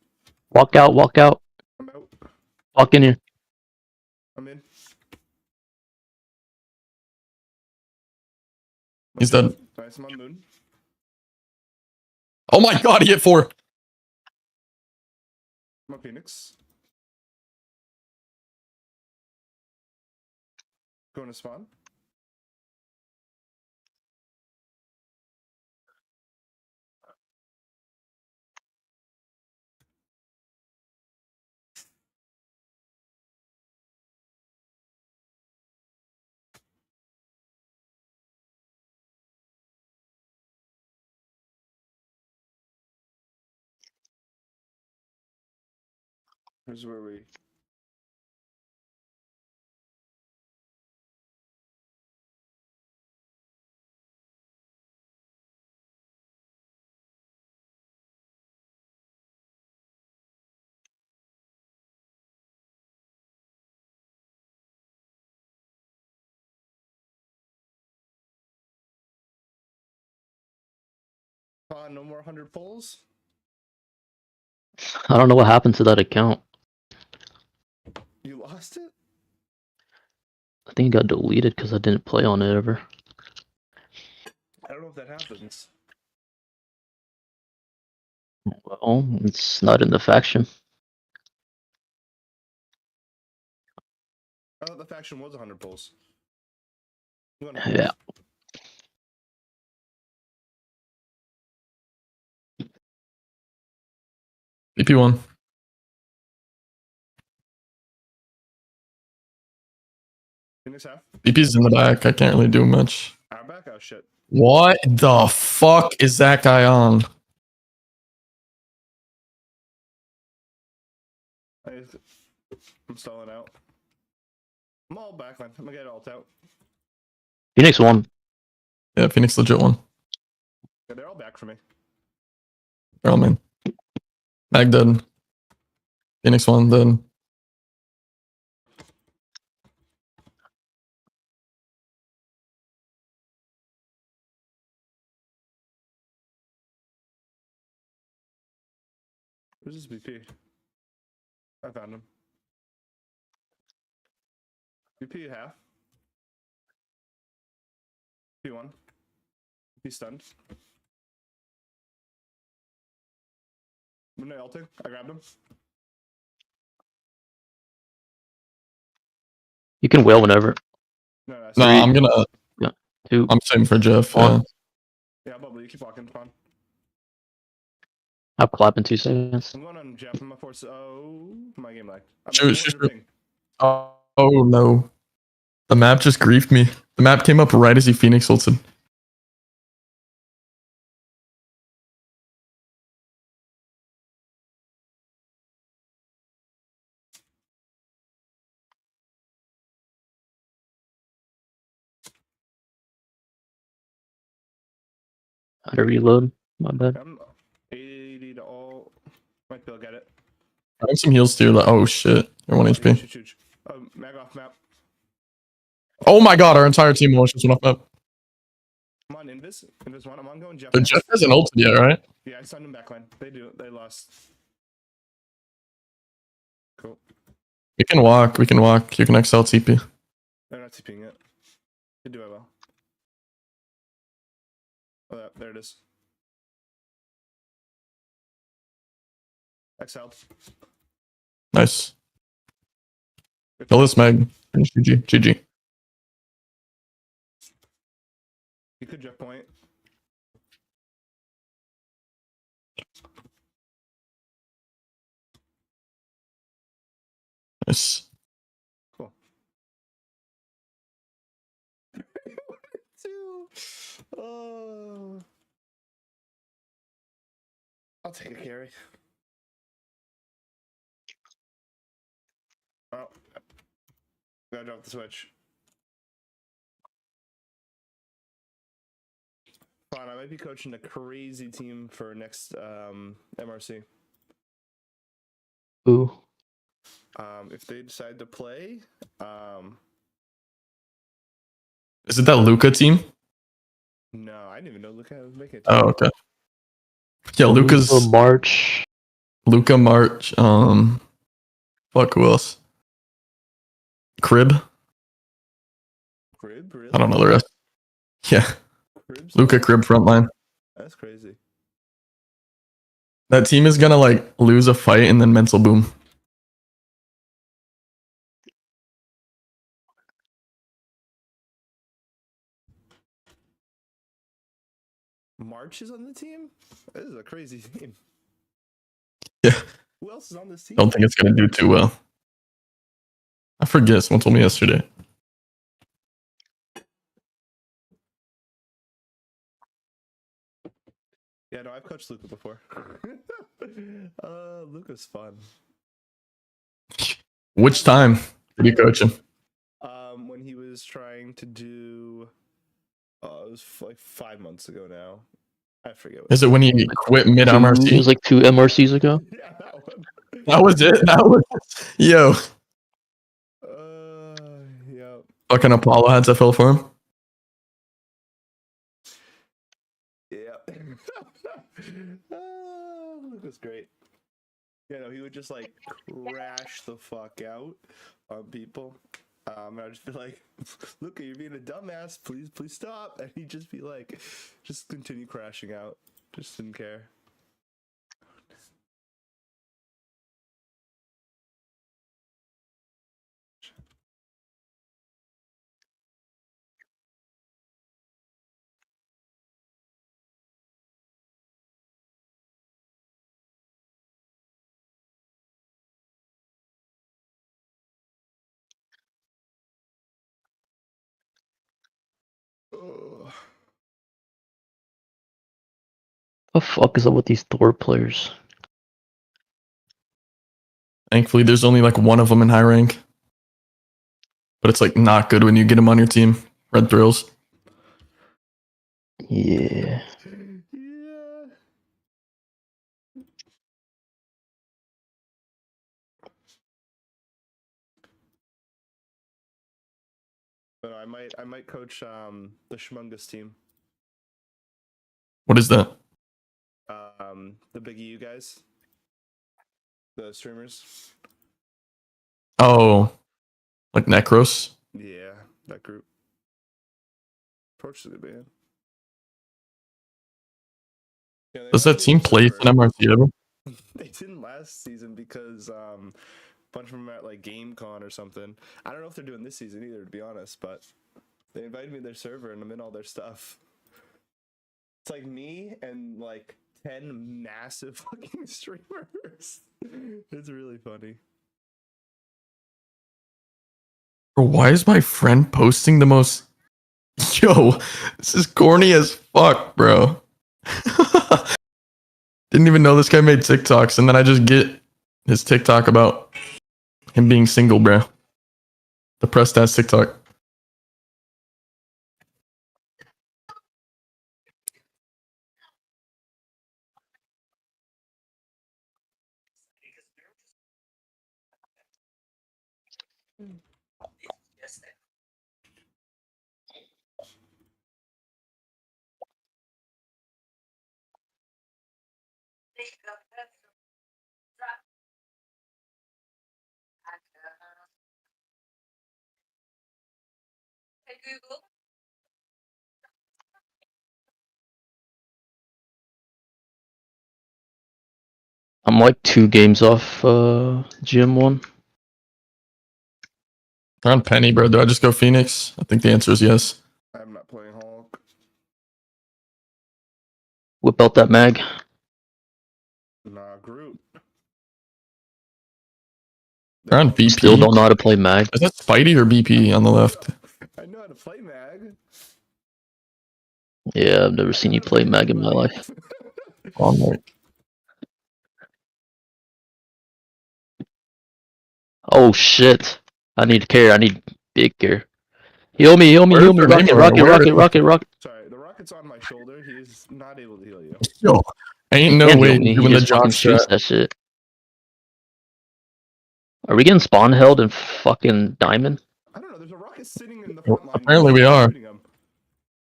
Speaker 8: Walk out, walk out.
Speaker 1: I'm out.
Speaker 8: Walk in here.
Speaker 1: I'm in.
Speaker 9: He's dead.
Speaker 1: Nice, I'm on moon.
Speaker 9: Oh my god, he hit 4.
Speaker 1: I'm on Phoenix. Going to spawn. Here's where we. No more 100 pulls.
Speaker 8: I don't know what happened to that account.
Speaker 1: You lost it?
Speaker 8: I think it got deleted because I didn't play on it ever.
Speaker 1: I don't know if that happens.
Speaker 8: Well, it's not in the faction.
Speaker 1: I thought the faction was 100 pulls.
Speaker 8: Yeah.
Speaker 9: BP1.
Speaker 1: Phoenix half.
Speaker 9: BP's in the back. I can't really do much.
Speaker 1: Our back? Oh shit.
Speaker 9: What the fuck is that guy on?
Speaker 1: I'm stalling out. I'm all backline. I'm gonna get alt out.
Speaker 8: Phoenix won.
Speaker 9: Yeah, Phoenix legit one.
Speaker 1: Yeah, they're all back for me.
Speaker 9: Oh man. Mag dead. Phoenix one dead.
Speaker 1: Where's this BP? I found him. BP half. P1. He's stunned. I'm ulting. I grabbed him.
Speaker 8: You can whale whenever.
Speaker 9: No, I'm gonna.
Speaker 8: Yeah. 2.
Speaker 9: I'm saving for Jeff.
Speaker 8: One.
Speaker 1: Yeah, Bubble, you keep walking. Spawn.
Speaker 8: I'll clap in 2 seconds.
Speaker 1: I'm going on Jeff. I'm a force. Oh, my game lagged.
Speaker 9: Shoot. Oh no. The map just griefed me. The map came up right as he Phoenix ulted.
Speaker 8: How to reload. My bad.
Speaker 1: I'm 80 to all. Might be able to get it.
Speaker 9: I have some heals too. Like, oh shit. You're 1 HP.
Speaker 1: Huge. Mag off map.
Speaker 9: Oh my god, our entire team was just went off map.
Speaker 1: I'm on Invis. Invis 1. I'm on going Jeff.
Speaker 9: But Jeff hasn't ulted yet, right?
Speaker 1: Yeah, I stunned him backline. They lost. Cool.
Speaker 9: We can walk. We can walk. You can XL TP.
Speaker 1: They're not TPing it. You do it well. Oh, yeah, there it is. Exiled.
Speaker 9: Nice. Kill this Meg. Finish GG. GG.
Speaker 1: You could jet point.
Speaker 9: Nice.
Speaker 1: Cool. Two. Oh. I'll take a carry. Oh. Gotta drop the switch. Fine, I might be coaching a crazy team for next MRC.
Speaker 8: Ooh.
Speaker 1: If they decide to play,
Speaker 9: Is it that Luca team?
Speaker 1: no, I didn't even know Luca was making it.
Speaker 9: Oh, okay. Yeah, Luca's
Speaker 8: March.
Speaker 9: Luca March. Fuck, who else? Crib.
Speaker 1: Crib, really?
Speaker 9: I don't know the rest. Yeah,
Speaker 1: Crib's
Speaker 9: Luca Crib frontline.
Speaker 1: That's crazy.
Speaker 9: That team is gonna like lose a fight and then mental boom.
Speaker 1: March is on the team? This is a crazy team.
Speaker 9: Yeah,
Speaker 1: Who else is on this team?
Speaker 9: don't think it's gonna do too well. I forget. Someone told me yesterday.
Speaker 1: Yeah, no, I've coached Luca before. Luca's fun.
Speaker 9: Which time did you coach him?
Speaker 1: When he was trying to do, it was like 5 months ago now. I forget. What
Speaker 9: Is it when he quit mid
Speaker 8: It
Speaker 9: MRC?
Speaker 8: was like 2 MRCs ago.
Speaker 1: Yeah, that one.
Speaker 9: That was it. That was yo.
Speaker 1: Yeah.
Speaker 9: Fucking Apollo had to fill for him.
Speaker 1: Yeah. Luca's great. Yeah, no, he would just like crash the fuck out on people. And I'd just be like, Luca, you're being a dumbass. Please stop. And he'd just be like, just continue crashing out. Just didn't care. Ugh.
Speaker 8: The fuck is up with these Thor players?
Speaker 9: Thankfully, there's only like one of them in high rank. But it's like not good when you get him on your team. Red Thrills.
Speaker 8: Yeah.
Speaker 1: Yeah. But I might coach the Shmungus team.
Speaker 9: What is that?
Speaker 1: The Big EU guys. The streamers.
Speaker 9: Oh, like Necros.
Speaker 1: Yeah, that group. Approach is a good band. Yeah, they
Speaker 9: Does
Speaker 1: might
Speaker 9: that
Speaker 1: be
Speaker 9: team
Speaker 1: their
Speaker 9: play
Speaker 1: server.
Speaker 9: in MRC ever?
Speaker 1: They didn't last season because a bunch of them were at like GameCon or something. I don't know if they're doing this season either, to be honest, but they invited me to their server and I'm in all their stuff. It's like me and like 10 massive fucking streamers. It's really funny.
Speaker 9: Bro, why is my friend posting the most? Yo, this is corny as fuck, bro. Didn't even know this guy made TikToks, and then I just get his TikTok about him being single, bro. Depressed ass TikTok.
Speaker 8: I'm like 2 games off GM1.
Speaker 9: They're on Penny, bro. Do I just go Phoenix? I think the answer is yes.
Speaker 1: I'm not playing Hulk.
Speaker 8: Whip out that mag.
Speaker 1: Nah, Groot.
Speaker 9: They're on VP.
Speaker 8: Still don't know how to play mag.
Speaker 9: Is that Spidey or BP on the left?
Speaker 1: I know how to play Mag.
Speaker 8: Yeah, I've never seen you play mag in my life.
Speaker 9: On right.
Speaker 8: Oh shit. I need care. I need big care. Heal me.
Speaker 9: Where's the
Speaker 8: Rocket.
Speaker 1: Sorry, the rocket's on my shoulder. He's not able to heal you.
Speaker 9: Yo, ain't no
Speaker 8: Can't
Speaker 9: way
Speaker 8: heal me.
Speaker 9: doing
Speaker 8: He
Speaker 9: the
Speaker 8: just
Speaker 9: job
Speaker 8: fucking shoots
Speaker 9: strat.
Speaker 8: that shit. Are we getting spawn held in fucking diamond?
Speaker 1: I don't know. There's a rocket sitting in the front line.
Speaker 9: Apparently we are.
Speaker 1: Shooting him.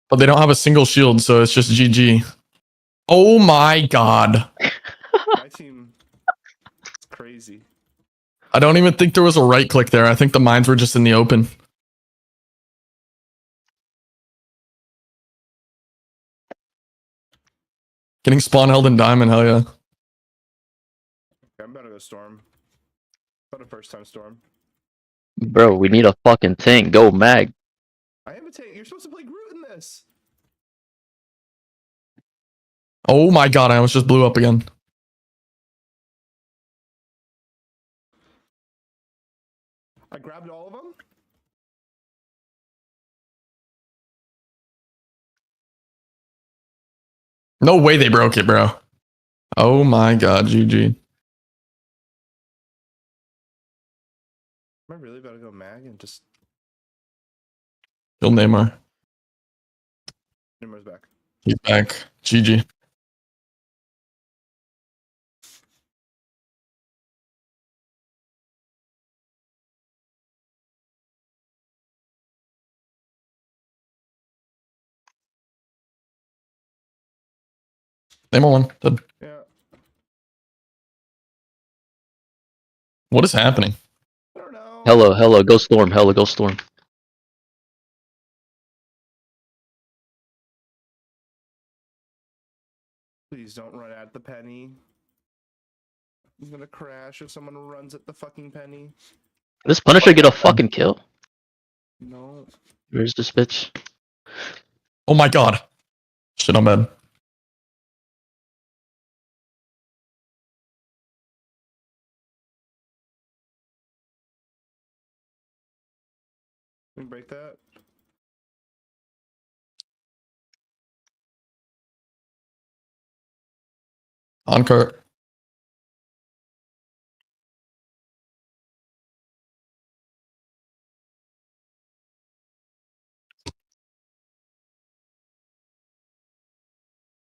Speaker 9: But they don't have a single shield, so it's just GG. Oh my god.
Speaker 1: My team is crazy.
Speaker 9: I don't even think there was a right click there. I think the mines were just in the open. Getting spawn held in diamond, hell yeah.
Speaker 1: Okay, I'm about to go Storm. Not a first time Storm.
Speaker 8: Bro, we need a fucking tank. Go mag.
Speaker 1: I am a tank. You're supposed to play Groot in this.
Speaker 9: Oh my god, I almost just blew up again.
Speaker 1: I grabbed all of them.
Speaker 9: No way they broke it, bro. Oh my god, GG.
Speaker 1: Am I really about to go Mag and just...
Speaker 9: Kill Neymar.
Speaker 1: Neymar's back.
Speaker 9: He's back. GG. Neymar won. Dead.
Speaker 1: Yeah.
Speaker 9: What is happening?
Speaker 1: I don't know.
Speaker 8: Hello. Go storm. Go storm.
Speaker 1: Please don't run at the penny. I'm gonna crash if someone runs at the fucking penny.
Speaker 8: This Punisher get a fucking kill?
Speaker 1: No.
Speaker 8: Where's this bitch?
Speaker 9: Oh my god. Shit, I'm bad.
Speaker 1: Can we break that?
Speaker 9: On cart.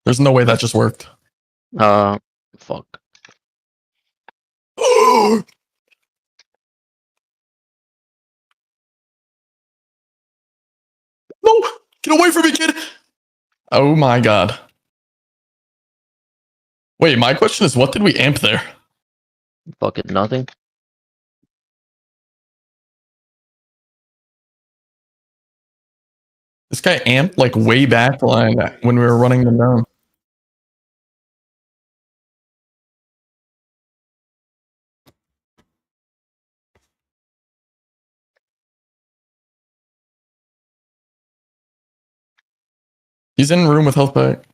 Speaker 9: There's no way that just worked.
Speaker 8: Fuck.
Speaker 9: No! Get away from me, kid! Oh my god. Wait, my question is, what did we amp there?
Speaker 8: Fucking nothing.
Speaker 9: This guy amped like way back line when we were running them down. He's in room with health pack.